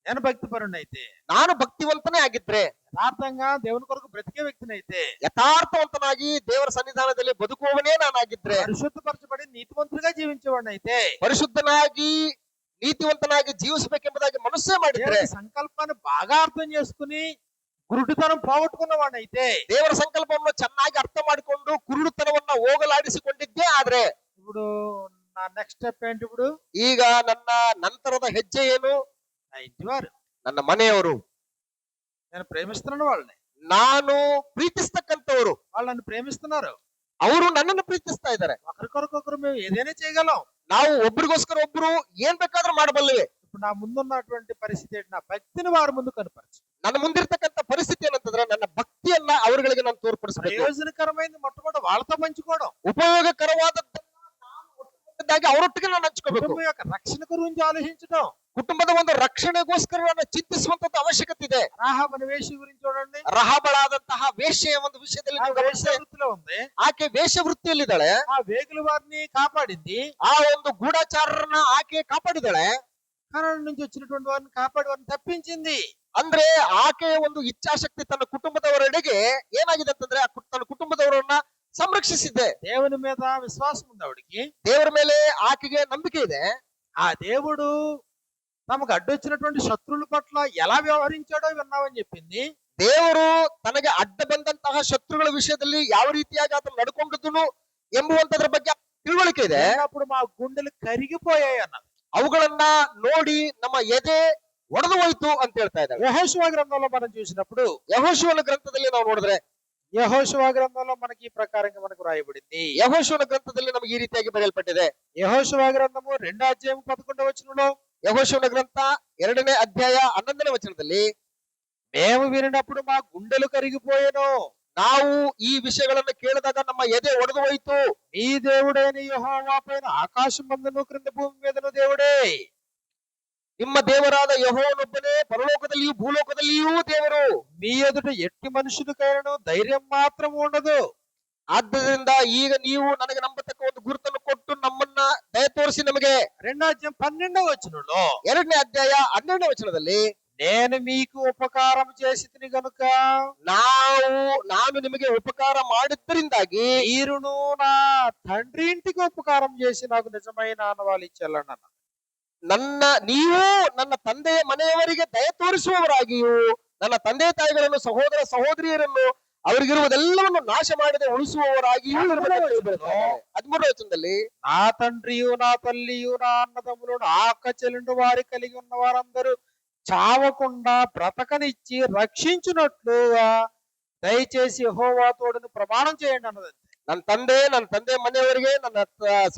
నేను భక్తిపరుణ్ణైతే, ನಾನು ಭಕ್ತಿವಂತನೇ ಆಗಿದ್ರೆ, యథార్థంగా దేవుని కొరకు బ్రతికే వ్యక్తినైతే, ಯಥಾರ್ಥವಂತನಾಗಿ ದೇವರ ಸನ್ನಿಧಾನದಲ್ಲಿ ಬದುಕುವವನೇ ನಾನಾಗಿದ್ರೆ, పరిశుద్ధపరచబడి నీతివంతుడిగా జీవించేవాడినైతే, ಪರಿಶುದ್ಧನಾಗಿ ನೀತಿವಂತನಾಗಿ ಜೀವಿಸಬೇಕೆಂಬುದಾಗಿ ಮನಸ್ಸೇ ಮಾಡಿದ್ರೆ, దేవుని సంకల్పాన్ని బాగా అర్థం చేసుకుని గురుడితనం పోగొట్టుకున్న వాడినైతే, ದೇವರ ಸಂಕಲ್ಪವನ್ನು ಚೆನ್ನಾಗಿ ಅರ್ಥ ಮಾಡಿಕೊಂಡು ಕುರುಡುತನವನ್ನ ಹೋಗಲಾಡಿಸಿಕೊಂಡಿದ್ದೇ ಆದ್ರೆ, ఇప్పుడు నా నెక్స్ట్ స్టెప్ ఏంటి? ఇప్పుడు ಈಗ ನನ್ನ ನಂತರದ ಹೆಜ್ಜೆ ಏನು? నా ఇంటి వారు, ನನ್ನ మನೆಯವರು, నేను ప్రేమిస్తున్నాను వాళ్ళని, ನಾನು ಪ್ರೀತಿಸ್ತಕ್ಕಂಥವರು, వాళ్ళు నన్ను ప్రేమిస్తున్నారు. ಅವರು ನನ್ನನ್ನು ಪ್ರೀತಿಸ್ತಾ ಇದ್ದಾರೆ. ఒకరికొరకొకరు మేము ఏదైనా చేయగలం. ನಾವು ಒಬ್ರಿಗೋಸ್ಕರ ಒಬ್ರು ಏನ್ ಬೇಕಾದ್ರೂ ಮಾಡಬಲ್ಲಿವೆ. ఇప్పుడు నా ముందున్నటువంటి పరిస్థితి ఏంటి? నా భక్తిని వారి ముందు కనపరచు. ನನ್ನ ಮುಂದಿರ್ತಕ್ಕಂಥ ಪರಿಸ್ಥಿತಿ ಏನಂತಂದ್ರೆ, ನನ್ನ ಭಕ್ತಿಯನ್ನ ಅವರುಗಳಿಗೆ ನಾನು ತೋರ್ಪಡಿಸಬೇಕು. ప్రయోజనకరమైనది మొట్టమొదటి వాళ్ళతో పంచుకోవడం, ಉಪಯೋಗಕರವಾದದ್ದನ್ನ ನಾನು ಒಟ್ಟಿಗೆ ಅವರೊಟ್ಟಿಗೆ ನಾನು ಹಂಚ್ಕೋಬೇಕು. కుటుంబం యొక్క రక్షణ గురించి ఆలోచించడం, ಕುಟುಂಬದ ಒಂದು ರಕ್ಷಣೆಗೋಸ್ಕರ ನಾನು ಚಿಂತಿಸುವಂತದ್ದು ಅವಶ್ಯಕತೆ ಇದೆ. రాహాబు అనే వేశ్య గురించి చూడండి. ರಹಬಳಾದಂತಹ ವೇಶ್ಯೆಯ ಒಂದು ವಿಷಯದಲ್ಲಿ ನೀವು ಗಮನಿಸಿ, వృత్తిలో ఉంది. ಆಕೆ ವೇಷವೃತ್ತಿಯಲ್ಲಿದ್ದಾಳೆ. ఆ వేగుల వారిని కాపాడింది, ಆ ಒಂದು ಗೂಢಚಾರರನ್ನ ಆಕೆ ಕಾಪಾಡಿದಾಳೆ. కరోనా నుంచి వచ్చినటువంటి వారిని కాపాడి వారిని తప్పించింది. ಅಂದ್ರೆ ಆಕೆಯ ಒಂದು ಇಚ್ಛಾಶಕ್ತಿ ತನ್ನ ಕುಟುಂಬದವರೆಡೆಗೆ ಏನಾಗಿದೆ ಅಂತಂದ್ರೆ, ತನ್ನ ಕುಟುಂಬದವರನ್ನ ಸಂರಕ್ಷಿಸಿದ್ದೆ. దేవుని మీద విశ్వాసం ఉంది ఆవిడికి. ದೇವರ ಮೇಲೆ ಆಕೆಗೆ ನಂಬಿಕೆ ಇದೆ. ఆ దేవుడు తమకు అడ్డొచ్చినటువంటి శత్రువుల పట్ల ఎలా వ్యవహరించాడో విన్నామని చెప్పింది. ದೇವರು ತನಗೆ ಅಡ್ಡ ಬಂದಂತಹ ಶತ್ರುಗಳ ವಿಷಯದಲ್ಲಿ ಯಾವ ರೀತಿಯಾಗಿ ಆತನು ನಡ್ಕೊಂಡಿದ್ದನು ಎಂಬುವಂತದ್ರ ಬಗ್ಗೆ ತಿಳುವಳಿಕೆ ಇದೆ. అప్పుడు మా గుండెలు కరిగిపోయాయి అన్నది. ಅವುಗಳನ್ನ ನೋಡಿ ನಮ್ಮ ಎದೆ ಒಡೆದು ಹೋಯ್ತು ಅಂತ ಹೇಳ್ತಾ ಇದ್ದಾರೆ. యెహోషువ గ్రంథంలో మనం చూసినప్పుడు, ಯೆಹೋಶುವನ ಗ್ರಂಥದಲ್ಲಿ ನಾವು ನೋಡಿದ್ರೆ, యెహోషువ గ్రంథంలో మనకి ఈ ప్రకారంగా మనకు రాయబడింది. ಯೆಹೋಶುವನ ಗ್ರಂಥದಲ್ಲಿ ನಮಗೆ ಈ ರೀತಿಯಾಗಿ ಬರೆಯಲ್ಪಟ್ಟಿದೆ. యెహోషువ గ్రంథము 2వ అధ్యాయం 11వ వచనంలో, ಯೆಹೋಶುವನ ಗ್ರಂಥ 2ನೇ ಅಧ್ಯಾಯ 11ನೇ ವಚನದಲ್ಲಿ, మేము వినినప్పుడు మా గుండెలు కరిగిపోయాను, ನಾವು ಈ ವಿಷಯಗಳನ್ನು ಕೇಳಿದಾಗ ನಮ್ಮ ಎದೆ ಒಡೆದು ಹೋಯ್ತು. మీ దేవుడైన యెహోవా పైన ఆకాశం మందును క్రింద భూమి మీదను దేవుడే, ನಿಮ್ಮ ದೇವರಾದ ಯೆಹೋವನೊಬ್ಬನೇ ಪರಲೋಕದಲ್ಲಿಯೂ ಭೂಲೋಕದಲ್ಲಿಯೂ ದೇವರು. మీ ఎదుట ఎట్టి మనుషులకైనను ధైర్యం మాత్రం ఉండదు. ಆದ್ದರಿಂದ ಈಗ ನೀವು ನನಗೆ ನಂಬತಕ್ಕ ಒಂದು ಗುರುತನ್ನು ಕೊಟ್ಟು ನಮ್ಮನ್ನ ದಯ ತೋರಿಸಿ ನಮಗೆ. 2వ అధ్యాయం 12వ వచనంలో, 2ನೇ ಅಧ್ಯಾಯ 12ನೇ ವಚನದಲ್ಲಿ, నేను మీకు ఉపకారం చేసి తిని గనుక ನಾನು ನಿಮಗೆ ಉಪಕಾರ ಮಾಡಿದ್ದರಿಂದಾಗಿ మీరును నా తండ్రి ఇంటికి ఉపకారం చేసి నాకు నిజమైన ఆనవాళ్ళు ఇచ్చేళ్ళండి అన్న. ನೀವು ನನ್ನ ತಂದೆಯ ಮನೆಯವರಿಗೆ ದಯ ತೋರಿಸುವವರಾಗಿಯೂ, ನನ್ನ ತಂದೆ ತಾಯಿಗಳನ್ನು ಸಹೋದರ ಸಹೋದರಿಯರನ್ನು ಅವರಿಗಿರುವುದೆಲ್ಲವನ್ನು ನಾಶ ಮಾಡದೆ ಉಳಿಸುವವರಾಗಿಯೂ ಇರಬೇಕೆಂದು ಹೇಳಿದ್ದಾರೆ. 13ನೇ ವಚನದಲ್ಲಿ, నా తండ్రియు నా తల్లియు నా అన్నదమ్ములు నా అక్క చెల్లెండు వారి కలిగి ఉన్న వారందరూ చావకుండా బ్రతకనిచ్చి రక్షించున్నట్లుగా దయచేసి యెహోవా తోడును ప్రమాణం చేయండి అన్నది. ನನ್ನ ತಂದೆ ಮನೆಯವರಿಗೆ, ನನ್ನ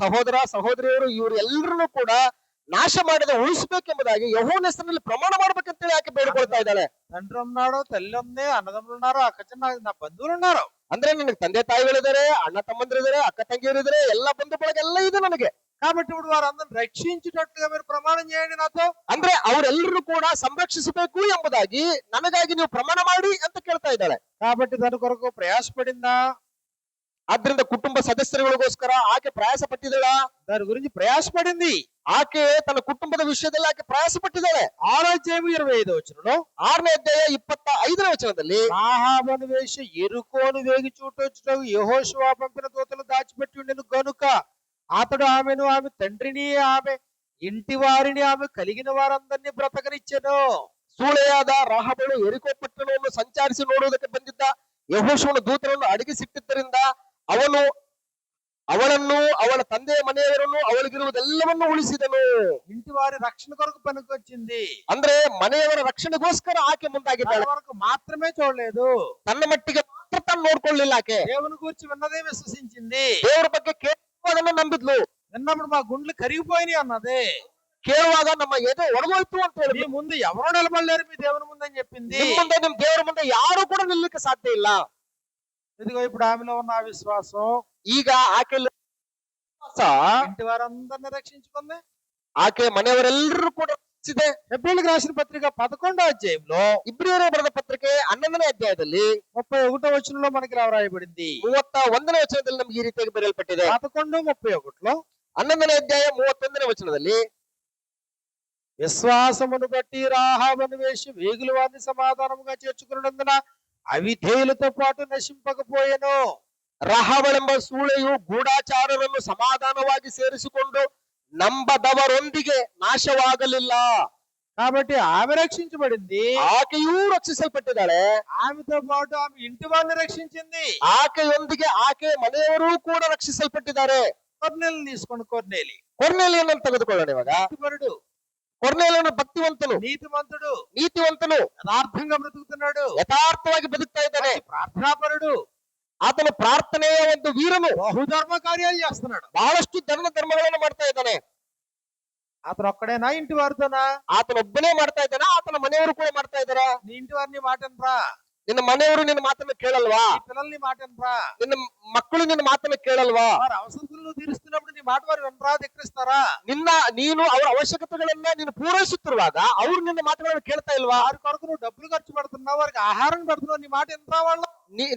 ಸಹೋದರ ಸಹೋದರಿಯರು ಇವರು ಎಲ್ಲರನ್ನೂ ಕೂಡ ನಾಶ ಮಾಡದೆ ಉಳಿಸಬೇಕೆಂಬುದಾಗಿ ಯೆಹೋವನ ಹೆಸರಿನಲ್ಲಿ ಪ್ರಮಾಣ ಮಾಡ್ಬೇಕಂತೇಳಿ ಆಕೆ ಬೇಡಿಕೊಳ್ತಾ ಇದ್ದಾಳೆ. తండ్రి ఉన్నాడు, తల్లి ఉంది, అన్నదమ్ములు ఉన్నారు, అక్క చిన్న నా బంధువులు ఉన్నారు. ಅಂದ್ರೆ ನನಗೆ ತಂದೆ ತಾಯಿಗಳಿದ್ದಾರೆ, ಅಣ್ಣ ತಮ್ಮಂದಿರಿದ್ದಾರೆ, ಅಕ್ಕ ತಂಗಿಯರಿದ್ದಾರೆ, ಎಲ್ಲ ಬಂಧು ಬಳಗ ಎಲ್ಲ ಇದೆ ನನಗೆ. కాబట్టి ఇప్పుడు వారందరిని రక్షించేటట్లుగా మీరు ప్రమాణం చేయండి నాతో. ಅಂದ್ರೆ ಅವರೆಲ್ಲರೂ ಕೂಡ ಸಂರಕ್ಷಿಸಬೇಕು ಎಂಬುದಾಗಿ ನನಗಾಗಿ ನೀವು ಪ್ರಮಾಣ ಮಾಡಿ ಅಂತ ಕೇಳ್ತಾ ಇದ್ದಾಳೆ. కాబట్టి దాని కొరకు ప్రయాసపడిందా? ಆದ್ರಿಂದ ಕುಟುಂಬ ಸದಸ್ಯರುಗಳಿಗೋಸ್ಕರ ಆಕೆ ಪ್ರಯಾಸ ಪಟ್ಟಿದ್ದಾಳ. దాని గురించి ప్రయాసపడింది. ಆಕೆ ತನ್ನ ಕುಟುಂಬದ ವಿಷಯದಲ್ಲಿ ಆಕೆ ಪ್ರಯಾಸ ಪಟ್ಟಿದ್ದಾಳೆ. 6వ అధ్యాయం 25వ వచనంలో, 6ನೇ ಅಧ್ಯಾಯ 25ನೇ వచನದಲ್ಲಿ, రాహాబను వేశ్య యెరికోను వేగి చూటొచ్చుటకు యెహోషువ పంపిన దూతలు దాచిపెట్టి ఉండెను గనుక అతడు ఆమెను, ఆమె తండ్రిని, ఆమె ఇంటి వారిని, ఆమె కలిగిన వారందరినీ బ్రతకనిచ్చెను. ಸೂಳೆಯಾದ ರಾಹಬಳು ಯೆರಿಕೋ ಪಟ್ಟಣವನ್ನು ಸಂಚರಿಸಿ ನೋಡುವುದಕ್ಕೆ ಬಂದಿದ್ದ ಯೆಹೋಶುವನ ದೂತರನ್ನು ಅಡಗಿಸಿಟ್ಟಿದ್ದರಿಂದ ಅವಳನ್ನು ಅವಳ ತಂದೆಯ ಮನೆಯವರನ್ನು ಅವಳಿಗಿರುವುದೆಲ್ಲವನ್ನು ಉಳಿಸಿದನು. ఇంటి వారి రక్షణ కొరకు పనికొచ్చింది. ಅಂದ್ರೆ ಮನೆಯವರ ರಕ್ಷಣೆಗೋಸ್ಕರ ಆಕೆ ಮುಂದಾಗಿದ್ದಾಳೆ. వరకు మాత్రమే చూడలేదు, ತನ್ನ ಮಟ್ಟಿಗೆ ಮಾತ್ರ ತಾನು ನೋಡ್ಕೊಳ್ಳಿಲ್ಲ. ಆಕೆ దేవుని గురించి విన్నదే విశ్వసించింది. ದೇವರ ಬಗ್ಗೆ ಕೇಳುವುದನ್ನು ನಂಬಿದ್ಲು. విన్నప్పుడు మా గుండెలు కరిగిపోయినాయి అన్నది. ಕೇಳುವಾಗ ನಮ್ಮ ಎದೆ ಒಡೆದೋಯ್ತು ಅಂತ మీ ಹೇಳಿ, ముందు ఎవరో నిలబడలేరు మీ దేవుని ముందు అని చెప్పింది. ನಿಮ್ ಮುಂದೆ ನಿಮ್ ದೇವರ ಮುಂದೆ ಯಾರು ಕೂಡ ನಿಲ್ಲಕ್ಕೆ ಸಾಧ್ಯ ಇಲ್ಲ. ఇదిగో ఇప్పుడు ఆమెలో ఉన్న ఆ విశ్వాసం ಈಗ ಆಕೆ ఇంటి వారందరిని రక్షించుకుంది. ಆಕೆ ಮನೆಯವರೆಲ್ಲರೂ ಕೂಡ ರಕ್ಷಿಸಿದೆ. హెబ్రీయులకు రాసిన పత్రిక 11వ అధ్యాయంలో ಇಬ್ರಿಯರ ಬರೆದ ಪತ್ರಿಕೆ 11ನೇ ಅಧ್ಯಾಯದಲ್ಲಿ 31వ వచనంలో మనకి ఇలా రాయబడింది. 31ನೇ ವಚನದಲ್ಲಿ ನಮ್ಗೆ ಈ ರೀತಿಯಾಗಿ ಬರೆಯಲ್ಪಟ್ಟಿದೆ. 11:31లో, 11ನೇ ಅಧ್ಯಾಯ 31ನೇ ವಚನದಲ್ಲಿ విశ్వాసమును బట్టి రాహాబును వేసి వేగుల వారిని సమాధానముగా చేర్చుకున్నందున అవిధేయులతో పాటు నశింపకపోయెను. ರಹಾಬಳೆಂಬ ಸೂಳೆಯು ಗೂಢಾಚಾರರನ್ನು ಸಮಾಧಾನವಾಗಿ ಸೇರಿಸಿಕೊಂಡು ನಂಬದವರೊಂದಿಗೆ ನಾಶವಾಗಲಿಲ್ಲ. కాబట్టి ఆమె రక్షించబడింది, ಆಕೆಯೂ ರಕ್ಷಿಸಲ್ಪಟ್ಟಿದ್ದಾಳೆ. ఆమెతో పాటు ఆమె ఇంటి వారిని రక్షించింది. ಆಕೆಯೊಂದಿಗೆ ಆಕೆ ಮನೆಯವರೂ ಕೂಡ ರಕ್ಷಿಸಲ್ಪಟ್ಟಿದ್ದಾರೆ. కొర్నేలిని తీసుకోండి. కొర్నేలి ಕೊರ್ನೇಲಿಯನನ್ನು ತೆಗೆದುಕೊಳ್ಳೋಣ ಇವಾಗ. భక్తిపరుడు, ಕೊರ್ನೇಲಿಯನು ಭಕ್ತಿವಂತನು, నీతిమంతుడు, ನೀತಿವಂತನು, యథార్థంగా బ్రతుకుతున్నాడు, ಯಥಾರ್ಥವಾಗಿ ಬದುಕ್ತಾ ಇದ್ದಾನೆ. ప్రార్థనాపరుడు, ಆತನು ಪ್ರಾರ್ಥನೆಯ ಒಂದು ವೀರನು, బహుధర్మ కార్యాలు చేస్తున్నాడు. ಬಹಳಷ್ಟು ಧರ್ಮಗಳನ್ನು ಮಾಡ್ತಾ ಇದ್ದಾನೆ. అతను ఒక్కడేనా ఇంటి వారితోనా? ಆತನೊಬ್ಬನೇ ಮಾಡ್ತಾ ಇದ್ದಾನ, ಆತನ ಮನೆಯವರು ಕೂಡ ಮಾಡ್ತಾ ಇದ್ದಾರ? నీ ఇంటి వారిని మాట వినరా? ನಿನ್ನ ಮನೆಯವರು ನಿನ್ನ ಮಾತನ್ನು ಕೇಳಲ್ವಾ? నీ పిల్లల్ని మాట వినరా? ನಿನ್ನ ಮಕ್ಕಳು ನಿನ್ನ ಮಾತನ್ನು ಕೇಳಲ್ವಾ? వారి అవసరతలు తీరుస్తున్నప్పుడు నీ మాట వారు వినరా? ధిక్కరిస్తారా? ನೀನು ಅವರ ಅವಶ್ಯಕತೆಗಳನ್ನ ನೀನು ಪೂರೈಸುತ್ತಿರುವಾಗ ಅವ್ರು ನಿನ್ನ ಮಾತುಗಳನ್ನು ಕೇಳ್ತಾ ಇಲ್ವಾ? వారి కొరకు నువ్వు డబ్బులు ఖర్చు పెడుతున్నావు, వారికి ఆహారం పెడుతున్నావు, నీ మాట వినరా వాళ్ళు?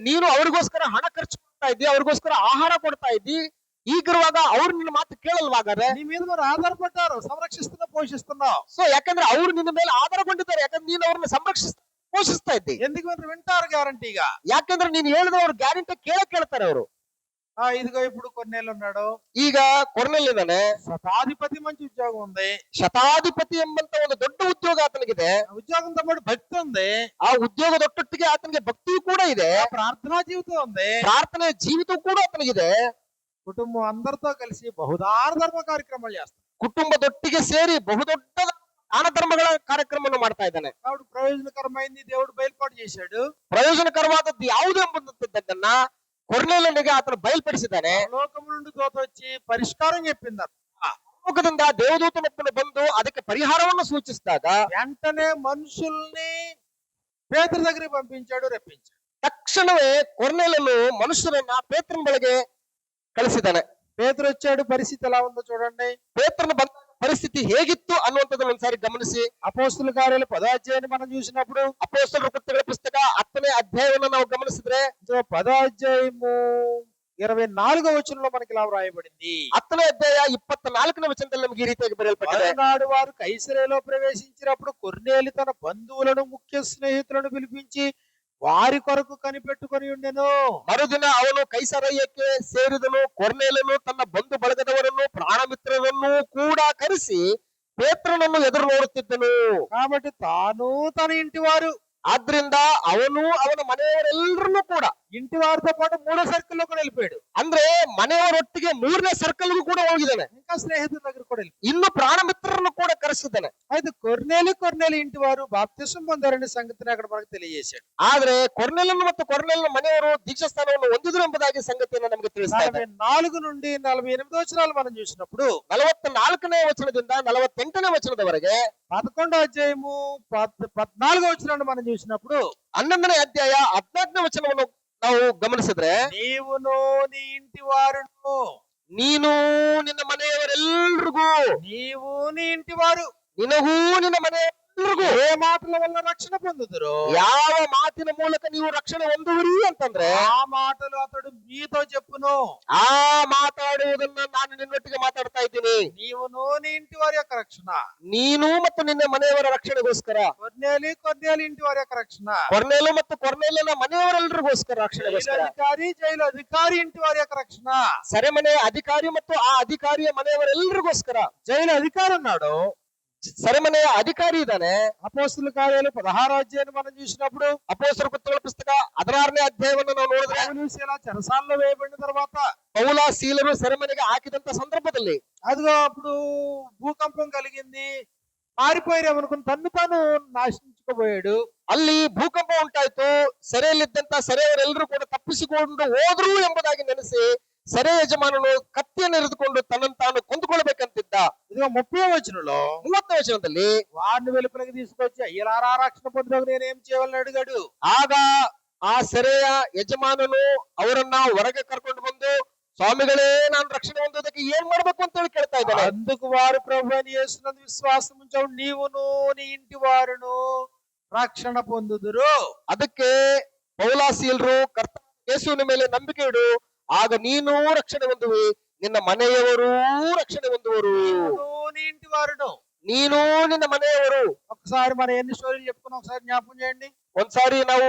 ನೀನು ಅವ್ರಿಗೋಸ್ಕರ ಹಣ ಖರ್ಚು ಮಾಡ್ತಾ ಇದ್ದಿ, ಅವ್ರಿಗೋಸ್ಕರ ಆಹಾರ ಕೊಡ್ತಾ ಇದ್ದಿ, ಈಗಿರುವಾಗ ಅವ್ರು ನಿನ್ನ ಮಾತು ಕೇಳಲ್ವಾ? ಹಾಗಾದ್ರೆ నీ మీద వారు ఆధారపడ్డారు, సంరక్షిస్తున్నావు, పోషిస్తున్నావు. ಸೊ ಯಾಕಂದ್ರೆ ಅವ್ರು ನಿನ್ನ ಮೇಲೆ ಆಧಾರಗೊಂಡಿದ್ದಾರೆ. ಯಾಕಂದ್ರೆ ನೀನು ಅವ್ರನ್ನ ಪೋಷಿಸ್ತಾ ಇದ್ದಿ. ఎందుకు మీరు వింటారు గ్యారంటీగా? ಯಾಕಂದ್ರೆ ನೀನು ಹೇಳಿದ್ರೆ ಅವ್ರು ಗ್ಯಾರಂಟಿ ಕೇಳ್ತಾರೆ ಅವರು. ఇదిగో ఇప్పుడు కొన్నేళ్ళు ఉన్నాడు, ಈಗ ಕೊರ್ನೆಲಿದ್ದಾನೆ, శతాధిపతి, మంచి ఉద్యోగం ఉంది, ಶತಾಧಿಪತಿ ಎಂಬಂತ ಒಂದು ದೊಡ್ಡ ಉದ್ಯೋಗ ಆತನಿಗಿದೆ. ఉద్యోగంతో పాటు భక్తి ఉంది, ಆ ಉದ್ಯೋಗದೊಟ್ಟೊಟ್ಟಿಗೆ ಆತನಿಗೆ ಭಕ್ತಿಯೂ ಕೂಡ ಇದೆ, ప్రార్థనా జీవితం ఉంది, ಪ್ರಾರ್ಥನೆ ಜೀವಿತ ಕೂಡ ಆತನಿಗಿದೆ. కుటుంబం అందరితో కలిసి బహుదార ధర్మ కార్యక్రమాలు చేస్తారు. ಕುಟುಂಬದೊಟ್ಟಿಗೆ ಸೇರಿ ಬಹುದೊಡ್ಡ ದಾನ ಧರ್ಮಗಳ ಕಾರ್ಯಕ್ರಮವನ್ನು ಮಾಡ್ತಾ ಇದ್ದಾನೆ. కాబట్టి ప్రయోజనకరమైంది దేవుడు బయలుపాటు చేశాడు. ಪ್ರಯೋಜನಕರವಾದದ್ದು ಯಾವುದು ಎಂಬುದನ್ನ ಕೊರ್ನೇಲನಿಗೆ ಆತನು ಬಯಲ್ಪಡಿಸಿದ್ದಾನೆ. లోకము నుండి దూత వచ్చి పరిష్కారం చెప్పింది. ಲೋಕದಿಂದ ದೇವದೂತನೊಬ್ಬನು ಬಂದು ಅದಕ್ಕೆ ಪರಿಹಾರವನ್ನು ಸೂಚಿಸಿದಾಗ వెంటనే మనుషుల్ని పేతురు దగ్గరికి పంపించాడు, రప్పించాడు. ತಕ್ಷಣವೇ ಕೊರ್ನೇಲನು ಮನುಷ್ಯರನ್ನ ಪೇತ್ರನ ಬಳಿಗೆ ಕಳಿಸಿದ್ದಾನೆ. పేతురు వచ్చాడు, పరిస్థితి ఎలా ఉందో చూడండి. ಪೇತ್ರನ ಬಂದ ಪರಿಸ್ಥಿತಿ ಹೇಗಿತ್ತು ಅನ್ನುವಂಥದ್ದನ್ನು ಒಂದ್ಸಾರಿ ಗಮನಿಸಿ. అపోస్తుల కార్యాలు 10వ అధ్యాయాన్ని మనం చూసినప్పుడు, ಅಪೊಸ್ತಲರ ಕೃತ್ಯಗಳ ಪುಸ್ತಕ 10ನೇ ಅಧ್ಯಾಯವನ್ನು ನಾವು ಗಮನಿಸಿದ್ರೆ 10వ అధ్యాయము 24వ వచనంలో మనకి ఇలా వ్రాయబడింది. 10ನೇ ಅಧ್ಯಾಯ 24ನೇ ವಚನದಲ್ಲಿ ನಮಗೆ ಈ ರೀತಿಯಾಗಿ ಬರೆಯಲ್ಪಟ್ಟಿದೆ. మరునాడు వారు కైసరేలో ప్రవేశించినప్పుడు కొర్నేలి తన బంధువులను, ముఖ్య స్నేహితులను పిలిపించి వారి కొరకు కనిపెట్టుకొని ఉండెను. ಮರುದಿನ ಅವನು ಕೈಸರಯ್ಯಕ್ಕೆ ಸೇರಿದನು. ಕೊರ್ನೇಲನು ತನ್ನ ಬಂಧು ಬಳಗದವರನ್ನು, ಪ್ರಾಣಮಿತ್ರರನ್ನು ಕೂಡ ಕರೆಸಿ ಪೇತ್ರನನ್ನು ಎದುರು ನೋಡುತ್ತಿದ್ದನು. కాబట్టి తాను తన ఇంటి వారు, ಆದ್ರಿಂದ ಅವನು ಅವನ ಮನೆಯವರೆಲ್ಲರನ್ನೂ ಕೂಡ ఇంటి వారితో పాటు 3వ సర్కిల్లో కూడా వెళ్ళిపోయాడు. ಅಂದ್ರೆ ಮನೆಯವರೊಟ್ಟಿಗೆ 3ನೇ ಸರ್ಕಲ್ಗೂ ಕೂಡ ಹೋಗಿದ್ದಾನೆ. ఇంకా స్నేహితుల దగ్గర కూడా వెళ్ళిపోయాడు. ಇನ್ನು ಪ್ರಾಣ ಮಿತ್ರರನ್ನು ಕೂಡ ಕರೆಸಿದ್ದಾನೆ. అయితే కొర్నేలి ఇంటి వారు బాప్తిసం పొందారనే సంగతిని అక్కడ మనకు తెలియజేశాడు. ಆದ್ರೆ ಕೊರ್ನೇಲನು ಮತ್ತು ಕೊರ್ನೇಲನ ಮನೆಯವರು ದೀಕ್ಷಾಸ್ಥಾನವನ್ನು ಹೊಂದಿದ್ರು ಎಂಬುದಾಗಿ ಸಂಗತಿಯನ್ನು ನಮಗೆ ತಿಳಿಸ್ತಾ ಇದ್ದಾರೆ. 44 నుండి 48 వచనాలు మనం చూసినప్పుడు 44ನೇ ವಚನದಿಂದ 48ನೇ ವಚನದವರೆಗೆ 11వ అధ్యాయము 14వ వచనాన్ని మనం చూసినప్పుడు 11ನೇ ಅಧ್ಯಾಯ 14ನೇ ವಚನವನ್ನು ನಾವು ಗಮನಿಸಿದ್ರೆ, నీవును నీ ఇంటి వారును, ನೀನು ನಿನ್ನ ಮನೆಯವರೆಲ್ಲರಿಗೂ, నీవు నీ ఇంటి వారు ನಿನಗೂ ನಿನ್ನ ಮನೆಯವರೆಲ್ಲರಿಗೂ ఏ మాటల వల్ల రక్షణ పొందుదురు, ಯಾವ ಮಾತಿನ ಮೂಲಕ ನೀವು ರಕ್ಷಣೆ ಹೊಂದುವಿರಿ ಅಂತಂದ್ರೆ ఆ మాటలు అతడు మీతో చెప్పును. ಆ ಮಾತಾಡುವುದನ್ನ ನಾನು ನಿನ್ನೊಟ್ಟಿಗೆ ಮಾತಾಡ್ತಾ ಇದ್ದೀನಿ. నీవును నీ ఇంటి వారి యొక్క రక్షణ, ನೀನು ಮತ್ತು ನಿನ್ನ ಮನೆಯವರ ರಕ್ಷಣೆಗೋಸ್ಕರ, కొర్నేలి ఇంటి వారి యొక్క రక్షణ, ಕೊರ್ನೇಲು ಮತ್ತು ಕೊರ್ನೇಲನ ಮನೆಯವರೆಲ್ಲರಿಗೋಸ್ಕರ ರಕ್ಷಣೆಗೋಸ್ಕರ, జైలు అధికారి ఇంటి వారి యొక్క రక్షణ, ಸೆರೆಮನೆ ಅಧಿಕಾರಿ ಮತ್ತು ಆ ಅಧಿಕಾರಿಯ ಮನೆಯವರೆಲ್ಲರಿಗೋಸ್ಕರ. జైలు అధికారి ఉన్నాడు, ಸೆರೆಮನೆಯ ಅಧಿಕಾರಿ ಇದ್ದಾನೆ. అపోస్తుల కార్యాలు 16వ అధ్యాయాన్ని మనం చూసినప్పుడు ಅಪೊಸ್ತಲರ ಕೃತ್ಯಗಳ ಪುಸ್ತಕ 16ನೇ ಅಧ್ಯಾಯವನ್ನು ನಾವು ನೋಡಿದ್ರೆ, పౌలు శీల చెరసాలలో వేయబడిన తర్వాత ಪೌಲ ಸೀಲರು ಸೆರೆಮನೆಗೆ ಹಾಕಿದಂತ ಸಂದರ್ಭದಲ್ಲಿ అదిగో అప్పుడు భూకంపం కలిగింది, పారిపోయారేమనుకుని తన్ను తాను నాశించుకోబోయాడు. ಅಲ್ಲಿ ಭೂಕಂಪ ಉಂಟಾಯ್ತು. ಸೆರೆಯಲ್ಲಿದ್ದಂತ ಸೆರೆಯವರೆಲ್ಲರೂ ಕೂಡ ತಪ್ಪಿಸಿಕೊಂಡು ಹೋದ್ರು ಎಂಬುದಾಗಿ ನೆನೆಸಿ ಸೆರೆ ಯಜಮಾನನು ಕತ್ತಿಯನ್ನು ಎರೆದುಕೊಂಡು ತನ್ನನ್ನು ತಾನು ಕೊಂದುಕೊಳ್ಬೇಕಂತಿದ್ದ. ఇదిగో 30వ వచనంలో 30ನೇ ವಚನದಲ್ಲಿ వాడిని వెలుపలికి తీసుకొచ్చి అయ్యలారా రక్షణ పొందుటకు నేనేం చేయాలని అడిగాడు. ಆಗ ಆ ಸೆರೆಯ ಯಜಮಾನನು ಅವರನ್ನ ಹೊರಗೆ ಕರ್ಕೊಂಡು ಬಂದು, ಸ್ವಾಮಿಗಳೇ, ನಾನು ರಕ್ಷಣೆ ಹೊಂದೋದಕ್ಕೆ ಏನ್ ಮಾಡ್ಬೇಕು ಅಂತ ಹೇಳಿ ಕೇಳ್ತಾ ಇದ್ದಾನೆ. అందుకు వారు ప్రభువైన యేసునందు విశ్వాసం ఉంచావు, నీవును నీ ఇంటి వారును రక్షణ పొందుదురు. ಅದಕ್ಕೆ ಪೌಲ ಸೀಲರು, ಕರ್ತ ಯೇಸುವಿನ ಮೇಲೆ ನಂಬಿಕೆ ಇಡು, ಆಗ ನೀನು ರಕ್ಷಣೆ ಹೊಂದುವಿ, ನಿನ್ನ ಮನೆಯವರೂ ರಕ್ಷಣೆ ಹೊಂದುವರು. నీవును నీ ఇంటి వారును. ನೀನು ನಿನ್ನ ಮನೆಯವರು. ఒకసారి మనం ఎన్ని స్టోరీలు చెప్పుకున్నాం ఒకసారి జ్ఞాపకం చేయండి. ಒಂದ್ಸಾರಿ ನಾವು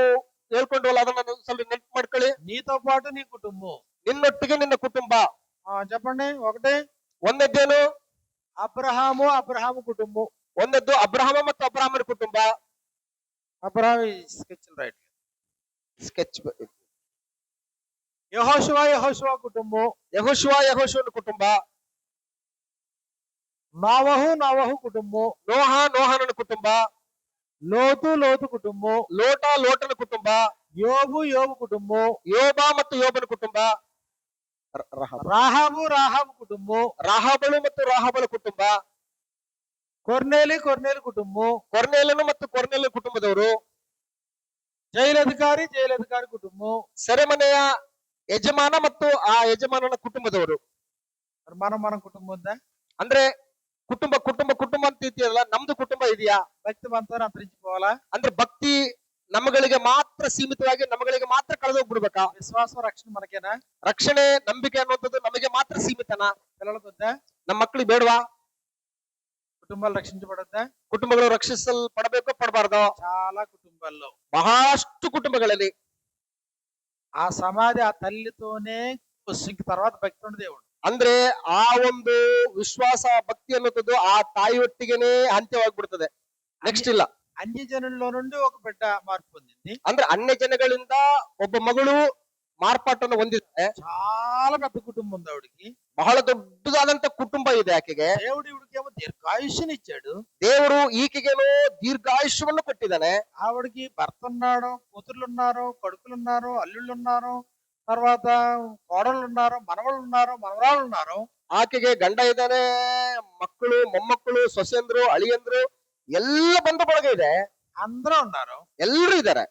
ಹೇಳ್ಕೊಂಡ್ವಲ್ಲ, ಅದನ್ನ ಸ್ವಲ್ಪ ನೆನ್ಪು ಮಾಡ್ಕೊಳ್ಳಿ. నీతో పాటు నీ కుటుంబం. ನಿನ್ನೊಟ್ಟಿಗೆ ನಿನ್ನ ಕುಟುಂಬ. చెప్పండి. ఒకటి ಒಂದದ್ದೇನು? అబ్రహాము కుటుంబం. ಒಂದದ್ದು ಅಬ್ರಹಾಮ ಮತ್ತು ಅಬ್ರಹಾಮನ ಕುಟುಂಬ. Abraham sketch right. ಸ್ಕೆಚ್. యెహోషువ కుటుంబం. ಯೆಹೋಶುವನ ಕುಟುಂಬ. నోవహు కుటుంబం. ನೋಹನ ಕುಟುಂಬ. లోతు కుటుంబం. ಲೋಟನ ಕುಟುಂಬ. యోబు కుటుంబం. ಯೋಬ ಮತ್ತು ಯೋಬನ ಕುಟುಂಬ. రాహాబు కుటుంబం. ರಾಹಾಬಳು ಮತ್ತು ರಾಹಾಬಳ ಕುಟುಂಬ. కొర్నేలి కుటుంబం. ಕೊರ್ನೇಲನು ಮತ್ತು ಕೊರ್ನೇಲ ಕುಟುಂಬದವರು. జైలధికారి కుటుంబం. ಸೆರೆಮನೆಯ ಯಜಮಾನ ಮತ್ತು ಆ ಯಜಮಾನನ ಕುಟುಂಬದವರು. మన కుటుంబం ఉందా? ಅಂದ್ರೆ ಕುಟುಂಬ ಅಂತ ಇದೆಯಲ್ಲ, ನಮ್ದು ಕುಟುಂಬ ಇದೆಯಾ? భక్తి మనతో అంతరించిపోవాలా? ಅಂದ್ರೆ ಭಕ್ತಿ ನಮ್ಮಗಳಿಗೆ ಮಾತ್ರ ಸೀಮಿತವಾಗಿ ನಮ್ಮಗಳಿಗೆ ಮಾತ್ರ ಕಳೆದೋಗ್ಬಿಡ್ಬೇಕಾ? విశ్వాసం రక్షణ మనకేనా? ರಕ್ಷಣೆ ನಂಬಿಕೆ ಅನ್ನುವಂಥದ್ದು ನಮಗೆ ಮಾತ್ರ ಸೀಮಿತನಾ? పిల్లలకు వద్దా? ನಮ್ಮ ಮಕ್ಕಳಿಗೆ ಬೇಡವಾ? కుటుంబాలు రక్షించబడద్దా? ಕುಟುಂಬಗಳು ರಕ್ಷಿಸಲ್ಪಡಬೇಕು, ಪಡಬಾರ್ದು? చాలా కుటుంబాల్లో ಬಹಳಷ್ಟು ಕುಟುಂಬಗಳಲ್ಲಿ ఆ సమాధి ఆ తల్లితోనే ఇంక తర్వాత భక్తి ఉండదు దేవుడు. ಅಂದ್ರೆ ಆ ಒಂದು ವಿಶ್ವಾಸ ಭಕ್ತಿ ಅನ್ನುವಂಥದ್ದು ಆ ತಾಯಿಯೊಟ್ಟಿಗೆನೆ ಅಂತ್ಯವಾಗ್ಬಿಡ್ತದೆ. ನೆಕ್ಸ್ಟ್ ಇಲ್ಲ. అన్య జనుల్లో నుండి ఒక బిడ్డ మార్పు పొందింది. ಅಂದ್ರೆ ಅನ್ಯ ಜನಗಳಿಂದ ಒಬ್ಬ ಮಗಳು ಮಾರ್ಪಾಟನ್ನು ಹೊಂದಿದ್ದಾರೆ. చాలా పెద్ద కుటుంబం ఉంది ఆవిడికి. ಬಹಳ ದೊಡ್ಡದಾದಂತ ಕುಟುಂಬ ಇದೆ ಆಕೆಗೆ. దేవుడు ఇవిడికేమో దీర్ఘాయుష్ని ఇచ్చాడు. ದೇವರು ಈಕೆಗೇನೋ ದೀರ್ಘಾಯುಷ್ಯವನ್ನು ಕೊಟ್ಟಿದ್ದಾನೆ. ఆవిడకి భర్త ఉన్నాడు, కూతుర్లు ఉన్నారు, కొడుకులు ఉన్నారు, అల్లుళ్ళు ఉన్నారు, తర్వాత కోడళ్ళు ఉన్నారు, మనవళ్ళు ఉన్నారు, మనవరాళ్ళు ఉన్నారు. ಆಕೆಗೆ ಗಂಡ ಇದ್ದಾನೆ, ಮಕ್ಕಳು, ಮೊಮ್ಮಕ್ಕಳು, ಸೊಸೆಂದ್ರು, ಅಳಿಯಂದ್ರು ಎಲ್ಲ ಬಂಧು ಬಳಗ ಇದೆ. అందరూ ఉన్నారు. ಎಲ್ಲರೂ ಇದ್ದಾರೆ.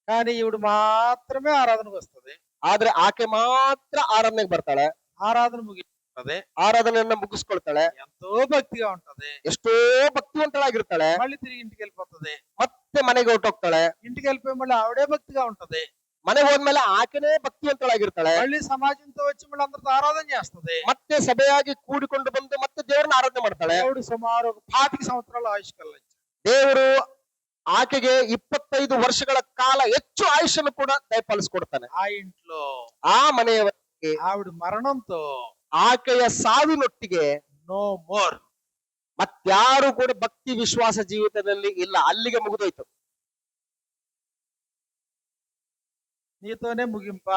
కానీ ఈవిడ మాత్రమే ఆరాధనకు వస్తుంది. ಆದ್ರೆ ಆಕೆ ಮಾತ್ರ ಆರಾಧನೆಗೆ ಬರ್ತಾಳೆ. ఆరాధన ముగిస్తుంది. ಆರಾಧನೆಯನ್ನ ಮುಗಿಸ್ಕೊಳ್ತಾಳೆ. ఎంతో భక్తిగా ఉంటది. ಎಷ್ಟೋ ಭಕ್ತಿವಂತಳಾಗಿರ್ತಾಳೆ. మళ్ళీ తిరిగి ఇంటికి వెళ్ళిపోతుంది. ಮತ್ತೆ ಮನೆಗೆ ಹೊರಟೋಗ್ತಾಳೆ. ఇంటికి వెళ్ళిపోయి మళ్ళీ ఆవిడే భక్తిగా ఉంటది. ಮನೆಗೆ ಹೋದ್ಮೇಲೆ ಆಕೆನೇ ಭಕ್ತಿವಂತಳಾಗಿರ್ತಾಳೆ. మళ్ళీ సమాజంతో వచ్చి మళ్ళీ అందరితో ఆరాధన చేస్తుంది. ಮತ್ತೆ ಸಭೆಯಾಗಿ ಕೂಡಿಕೊಂಡು ಬಂದು ಮತ್ತೆ ದೇವರನ್ನ ಆರಾಧನೆ ಮಾಡ್ತಾಳೆ. దేవుడు సుమారు 25 సంవత్సరాల ఆయుష్ కల్లించాడు. ದೇವರು ಆಕೆಗೆ 25 ವರ್ಷಗಳ ಕಾಲ ಹೆಚ್ಚು ಆಯುಷ್ಯನ್ನು ಕೂಡ ದಯಪಾಲಿಸಿಕೊಡ್ತಾನೆ. ఆ ఇంట్లో ಆ ಮನೆಯವರಿಗೆ ఆవిడ మరణంతో ಆಕೆಯ ಸಾವಿನೊಟ್ಟಿಗೆ నో మోర్. ಮತ್ಯಾರು ಕೂಡ ಭಕ್ತಿ ವಿಶ್ವಾಸ ಜೀವಿತದಲ್ಲಿ ಇಲ್ಲ. ಅಲ್ಲಿಗೆ ಮುಗಿದೋಯ್ತು. నీతోనే ముగింప.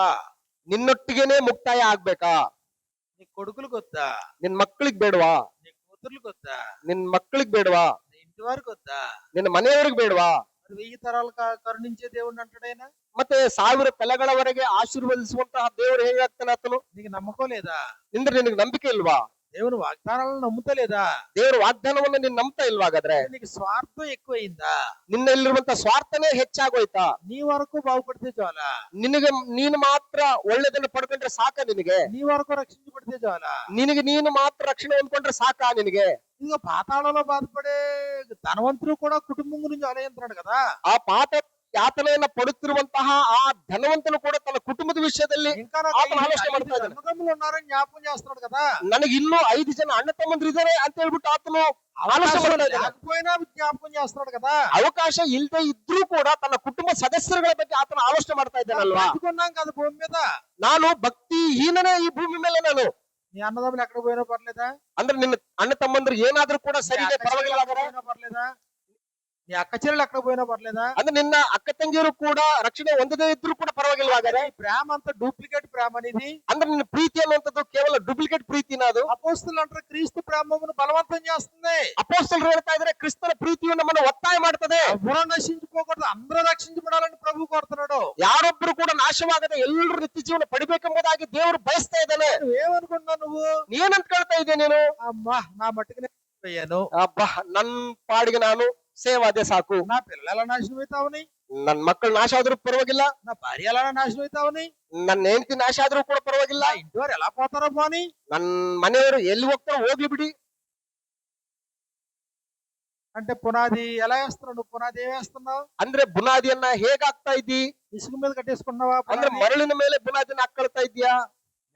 ನಿನ್ನೊಟ್ಟಿಗೆನೆ ಮುಕ್ತಾಯ ಆಗ್ಬೇಕಾ? నీ కొడుకులకు వద్దా? ನಿನ್ ಮಕ್ಕಳಿಗೆ ಬೇಡವಾ? నీ కూతుర్లకు వద్దా? ನಿನ್ ಮಕ್ಕಳಿಗೆ ಬೇಡವಾ? నీ ఇంటి వారికి వద్దా? ನಿನ್ನ ಮನೆಯವರಿಗೆ ಬೇಡವಾ? 1000 తరాలు కరుణించే దేవుడు అంటాడైనా. ಮತ್ತೆ 1000 ತಲೆಗಳವರೆಗೆ ಆಶೀರ್ವದಿಸುವಂತಹ ದೇವರು ಹೇಗಾಗ್ತಾನೆ ಆತನು? నీకు నమ్మకం లేదా? ನಿನಗೆ ನಂಬಿಕೆ ಇಲ್ವಾ? దేవుని వాగ్దానాలను నమ్ముతలేదా? ದೇವರ ವಾಗ್ದಾನವನ್ನು ನೀನ್ ನಂಬ್ತಾ ಇಲ್ವಾ? ಹಾಗಾದ್ರೆ నీకు స్వార్థం ఎక్కువైందా? ನಿನ್ನಲ್ಲಿರುವಂತ ಸ್ವಾರ್ಥನೇ ಹೆಚ್ಚಾಗೋಯ್ತಾ? నీ వరకు బాగుపడితే చాలా. ನೀನು ಮಾತ್ರ ಒಳ್ಳೆದನ್ನು ಪಡ್ಕೊಂಡ್ರೆ ಸಾಕ ನಿನಗೆ? నీ వరకు రక్షించబడితే చాలా. ನೀನು ಮಾತ್ರ ರಕ್ಷಣೆ ಹೊಂದ್ಕೊಂಡ್ರೆ ಸಾಕಾ ನಿನಗೆ? ఇదిగో పాతాళంలో బాధపడే ధనవంతుడు కూడా కుటుంబం గురించి ఆలోచిస్తున్నాడు కదా. ಆ ಪಾತ ಯಾತನೆಯನ್ನ ಪಡುತ್ತಿರುವಂತಹ ಆ ಧನವಂತನು ಕೂಡ ತನ್ನ ಕುಟುಂಬದ ವಿಷಯದಲ್ಲಿ ఇంకా నాకు ఆత్మ ఆలోచన ಮಾಡ್ತಾ ఇದ್ದಾನೆ. అన్నదమ్ములు ఉన్నారని జ్ఞాపకం చేస్తున్నాడు కదా. ನನಗೆ ಇನ್ನೂ 5 ಜನ ಅಣ್ಣ ತಮ್ಮಂದ್ರು ಇದ್ದಾರೆ ಅಂತ ಹೇಳ್ಬಿಟ್ಟು ಆತನು ಆಲೋಚನೆ ಮಾಡ್ತಾ ಇದ್ದಾನೆ. లేకపోయినా జ్ఞాపకం చేస్తున్నాడు కదా. ಅವಕಾಶ ಇಲ್ಲದೆ ಇದ್ರೂ ಕೂಡ ತನ್ನ ಕುಟುಂಬ ಸದಸ್ಯರುಗಳ ಬಗ್ಗೆ ಆತನ ಆಲೋಚನೆ ಮಾಡ್ತಾ ಇದ್ದಾನಲ್ವಾ? బతుకున్నాం కదా భూమి మీద. ನಾನು ಭಕ್ತಿಹೀನನೇ ಈ ಭೂಮಿ ಮೇಲೆ ನಾನು. నీ అన్నదమ్ములు ఎక్కడ పోయినా పర్లేదా? ಅಂದ್ರೆ ನಿನ್ನ ಅಣ್ಣ ತಮ್ಮಂದ್ರು ಏನಾದ್ರೂ ಕೂಡ ಸರಿದೆ, ಪರವಾಗಿಲ್ಲ ಹಾಗಾದ್ರೆ? పర్లేదా? నీ అక్క చెల్లెలు ఎక్కడ పోయినా పర్లేదా? ಅಂದ್ರೆ ನಿನ್ನ ಅಕ್ಕ ತಂಗಿಯರು ಕೂಡ ರಕ್ಷಣೆ ಹೊಂದದೇ ಇದ್ರು ಕೂಡ ಪರವಾಗಿಲ್ಲ ಹಾಗಾದ್ರೆ? ఈ ప్రేమ అంతా డూప్లికేట్ ప్రేమ అనేది. ಅಂದ್ರೆ ನಿನ್ನ ಪ್ರೀತಿ ಅನ್ನುವಂಥದ್ದು ಕೇವಲ ಡೂಪ್ಲಿಕೇಟ್ ಪ್ರೀತಿನ ಅದು? అపోస్తులు అంటారు క్రీస్తు ప్రేమను బలవంతం చేస్తుంది. ಅಪೊಸ್ತಲರು ಹೇಳ್ತಾ ಇದ್ದಾರೆ ಕ್ರಿಸ್ತನ ಪ್ರೀತಿಯು ನಮ್ಮನ್ನು ಒತ್ತಾಯ ಮಾಡ್ತದೆ. ఎవరు నశించుకోకూడదు, అందరూ రక్షించబడాలని ప్రభు కోరుతున్నాడు. ಯಾರೊಬ್ರು ಕೂಡ ನಾಶವಾಗದೆ ಎಲ್ಲರೂ ನಿತ್ಯ ಜೀವನ ಪಡಿಬೇಕೆಂಬುದಾಗಿ ದೇವರು ಬಯಸ್ತಾ ಇದ್ದಾನೆ. నువ్వేమనుకుంటున్నావు నువ్వు? ಏನಂತ ಕೇಳ್ತಾ ಇದ್ದೆ ನೀನು? అమ్మా నా మట్టుకు నేను పోయాను. ಅಬ್ಬಾ, ನನ್ ಪಾಡಿಗೆ ನಾನು ಸೇವಾದೆ ಸಾಕು. నా పిల్లలు ఎలా నాశనం అవుతావని, ನನ್ ಮಕ್ಕಳು ನಾಶ ಆದ್ರೂ ಪರವಾಗಿಲ್ಲ, నా భార్య ఎలా నాశనం అవుతావని, ನನ್ನ ಹೆಂಡತಿ ನಾಶ ಆದ್ರೂ ಕೂಡ ಪರವಾಗಿಲ್ಲ, నా ఇంటి వారు ఎలా పోతారో పోని, ನನ್ మನೆಯವರು ಎಲ್ಲಿ ಹೋಗ್ತಾರೋ ಹೋಗ್ಲಿ ಬಿಡಿ అంటే పునాది ఎలా వేస్తున్నావు? నువ్వు పునాది ఏం వేస్తున్నావు? ಅಂದ್ರೆ ಬುನಾದಿಯನ್ನ ಹೇಗಾಗ್ತಾ ಇದ್ದಿ? ఇసుక మీద కట్టేసుకున్నావా? ಅಂದ್ರೆ ಮರಳಿನ ಮೇಲೆ ಬುನಾದಿನ ಹಾಕೊಳ್ತಾ ಇದ್ಯಾ?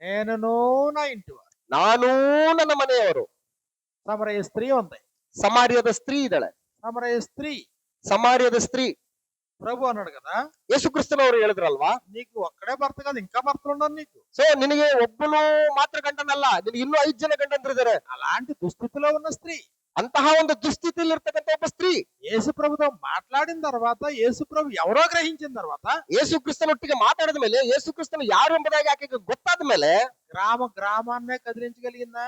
నేను నా ఇంటి వారు, ನಾನೂ ನನ್ನ ಮನೆಯವರು. సమరయ స్త్రీ ఉంది. ಸಮಾರ್ಯದ ಸ್ತ್ರೀ ಇದ್ದಾಳೆ. సమరయ స్త్రీ ಸಮಾರ್ಯದ ಸ್ತ್ರೀ. ప్రభు అన్నాడు కదా, ಯೇಸು ಕ್ರಿಸ್ತನವರು ಹೇಳಿದ್ರಲ್ವಾ, నీకు ఒక్కడే భర్త కాదు ఇంకా భర్తలు ఉన్నారు నీకు. ಸೊ ನಿನಗೆ ಒಬ್ಬನು ಮಾತ್ರ ಗಂಡನಲ್ಲ, ನಿನಗೆ ಇನ್ನೂ 5 ಜನ ಗಂಡಂದ್ರಿದ್ದಾರೆ. అలాంటి దుస్థితిలో ఉన్న స్త్రీ, ಅಂತಹ ಒಂದು ದುಸ್ಥಿತಿಯಲ್ಲಿ ಇರ್ತಕ್ಕಂಥ ಒಬ್ಬ ಸ್ತ್ರೀ యేసు ప్రభుతో మాట్లాడిన తర్వాత, యేసు ప్రభు ఎవరో గ్రహించిన తర్వాత, ಯೇಸು ಕ್ರಿಸ್ತನೊಟ್ಟಿಗೆ ಮಾತಾಡಿದ ಮೇಲೆ, ಯೇಸು ಕ್ರಿಸ್ತನು ಯಾರು ಎಂಬುದಾಗಿ ಆಕೆಗೆ ಗೊತ್ತಾದ ಮೇಲೆ, గ్రామాన్నే కదిలించగలిగిందా?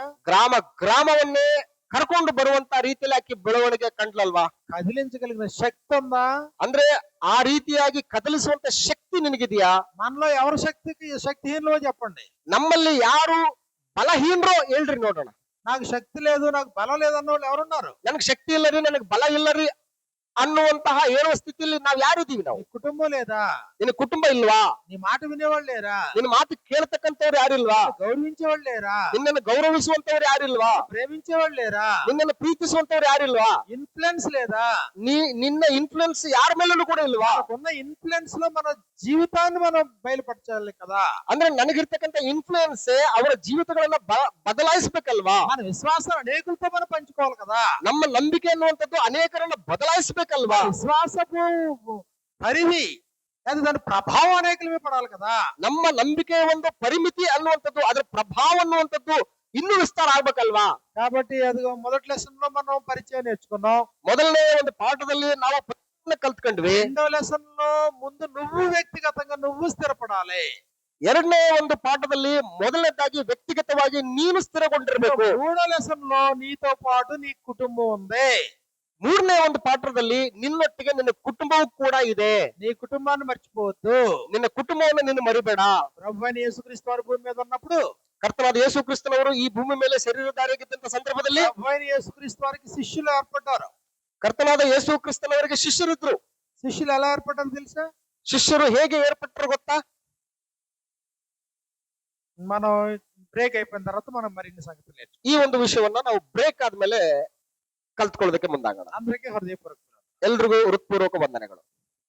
ಗ್ರಾಮವನ್ನೇ ಕರ್ಕೊಂಡು ಬರುವಂತ ರೀತಿಯಲ್ಲಿ ಆಕೆ ಬೆಳವಣಿಗೆ ಕಂಡ್ಲಲ್ವಾ. కదిలించగలిగిన శక్తి ఉందా? ಅಂದ್ರೆ ಆ ರೀತಿಯಾಗಿ ಕದಲಿಸುವಂತ ಶಕ್ತಿ ನಿನಗಿದೆಯಾ? మనలో ఎవరి శక్తిహీనలో చెప్పండి. ನಮ್ಮಲ್ಲಿ ಯಾರು ಬಲಹೀನರೋ ಹೇಳ್ರಿ ನೋಡೋಣ. నాకు శక్తి లేదు, నాకు బలం లేదు అన్న వాళ్ళు ఎవరున్నారు? ನನಗ್ ಶಕ್ತಿ ಇಲ್ಲರಿ, ನನಗ್ ಬಲ ಇಲ್ಲರಿ ಅನ್ನುವಂತಹ ಹೇಳುವ ಸ್ಥಿತಿಯಲ್ಲಿ ನಾವ್ ಯಾರಿದ್ದೀವಿ? ನಾವು. నీ కుటుంబం లేదా? ನಿನ್ನ ಕುಟುಂಬ ಇಲ್ವಾ? నీ మాట వినేవాళ్ళు లేరా? ನಿನ್ನ ಮಾತು ಕೇಳ್ತಕ್ಕಂಥವ್ರು ಯಾರಿಲ್ವಾ? గౌరవించేవాళ్ళు లేరా? ನಿನ್ನನ್ನು ಗೌರವಿಸುವಂತವ್ರು ಯಾರಿಲ್ವಾ? ప్రేమించేవాళ్ళు లేరా? ನಿನ್ನನ್ನು ಪ್ರೀತಿಸುವಂತವ್ರು ಯಾರಿಲ್ವಾ? ఇన్ఫ్లుయెన్స్ లేదా? ನಿನ್ನ ಇನ್ಫ್ಲುಯೆನ್ಸ್ ಯಾರ ಮೇಲೂ ಕೂಡ ಇಲ್ವಾ? మనకున్న ఇన్ఫ్లుయెన్స్ లో మన జీవితాన్ని మనం బయలుపరచాలి కదా. ಅಂದ್ರೆ ನನಗಿರ್ತಕ್ಕಂಥ ಇನ್ಫ್ಲುಯೆನ್ಸ್ ಅವರ ಜೀವಿತಗಳನ್ನ ಬದಲಾಯಿಸಬೇಕಲ್ವಾ? మన విశ్వాసం అనేకులతో మనం పంచుకోవాలి కదా. ನಮ್ಮ ನಂಬಿಕೆ ಅನ್ನುವಂಥದ್ದು ಅನೇಕರನ್ನ ಬದಲಾಯಿಸಬೇಕಲ್ವಾ? విశ్వాసపు పరిధి అది, దాని ప్రభావం అనేకుల మీద పడాలి కదా. ನಮ್ಮ ನಂಬಿಕೆಯ ಒಂದು ಪರಿಮಿತಿ ಅನ್ನುವಂಥದ್ದು, ಅದರ ಪ್ರಭಾವ ಅನ್ನುವಂಥದ್ದು ಇನ್ನೂ ವಿಸ್ತಾರ ಆಗ್ಬೇಕಲ್ವಾ? కాబట్టి అది మొదటి లెసన్ లో మనం పరిచయం నేర్చుకున్నాం. ಮೊದಲನೇ ಒಂದು ಪಾಠದಲ್ಲಿ ನಾವು ಕಲ್ತ್ಕೊಂಡ್ವಿ. రెండో లెసన్ లో ముందు నువ్వు వ్యక్తిగతంగా నువ్వు స్థిరపడాలి. ಎರಡನೇ ಒಂದು ಪಾಠದಲ್ಲಿ ಮೊದಲನೇದಾಗಿ ವ್ಯಕ್ತಿಗತವಾಗಿ ನೀನು ಸ್ಥಿರಗೊಂಡಿರ್ಬೇಕು. మూడో లెసన్ లో నీతో పాటు నీ కుటుంబం ఉంది. ಮೂರನೇ ಒಂದು ಪಾಠದಲ್ಲಿ ನಿನ್ನೊಟ್ಟಿಗೆ ನಿನ್ನ ಕುಟುಂಬವೂ ಕೂಡ ಇದೆ. నీ కుటుంబాన్ని మర్చిపోవద్దు. ನಿನ್ನ ಕುಟುಂಬವನ್ನು ನೀನು ಮರಿಬೇಡ. ప్రభు అయిన యేసుక్రీస్తు వారు భూమి మీద ఉన్నప్పుడు, ಕರ್ತನಾದ ಯೇಸು ಕ್ರಿಸ್ತನವರು ಈ ಭೂಮಿ ಮೇಲೆ ಶರೀರಧಾರಿಯಾಗಿದ್ದಂತ ಸಂದರ್ಭದಲ್ಲಿ ప్రభు అయిన యేసుక్రీస్తు వారికి శిష్యులు ఏర్పడ్డారు. ಕರ್ತನಾದ ಯೇಸು ಕ್ರಿಸ್ತನವರಿಗೆ ಶಿಷ್ಯರಿದ್ರು. శిష్యులు ఎలా ఏర్పడ్డారు తెలుసా? ಶಿಷ್ಯರು ಹೇಗೆ ಏರ್ಪಟ್ಟರು ಗೊತ್ತಾ? మనం బ్రేక్ అయిపోయిన తర్వాత మనం మరిన్ని సంగతులు నేర్చుకుందాం. ಈ ಒಂದು ವಿಷಯವನ್ನ ನಾವು ಬ್ರೇಕ್ ಆದ್ಮೇಲೆ ಕಲ್ತ್ಕೊಳ್ಳೋದಕ್ಕೆ ಮುಂದಾಗೋಣ. అందరికీ హృదయపూర్వక ಎಲ್ರಿಗೂ ಹೃತ್ಪೂರ್ವಕ ವಂದನೆಗಳು.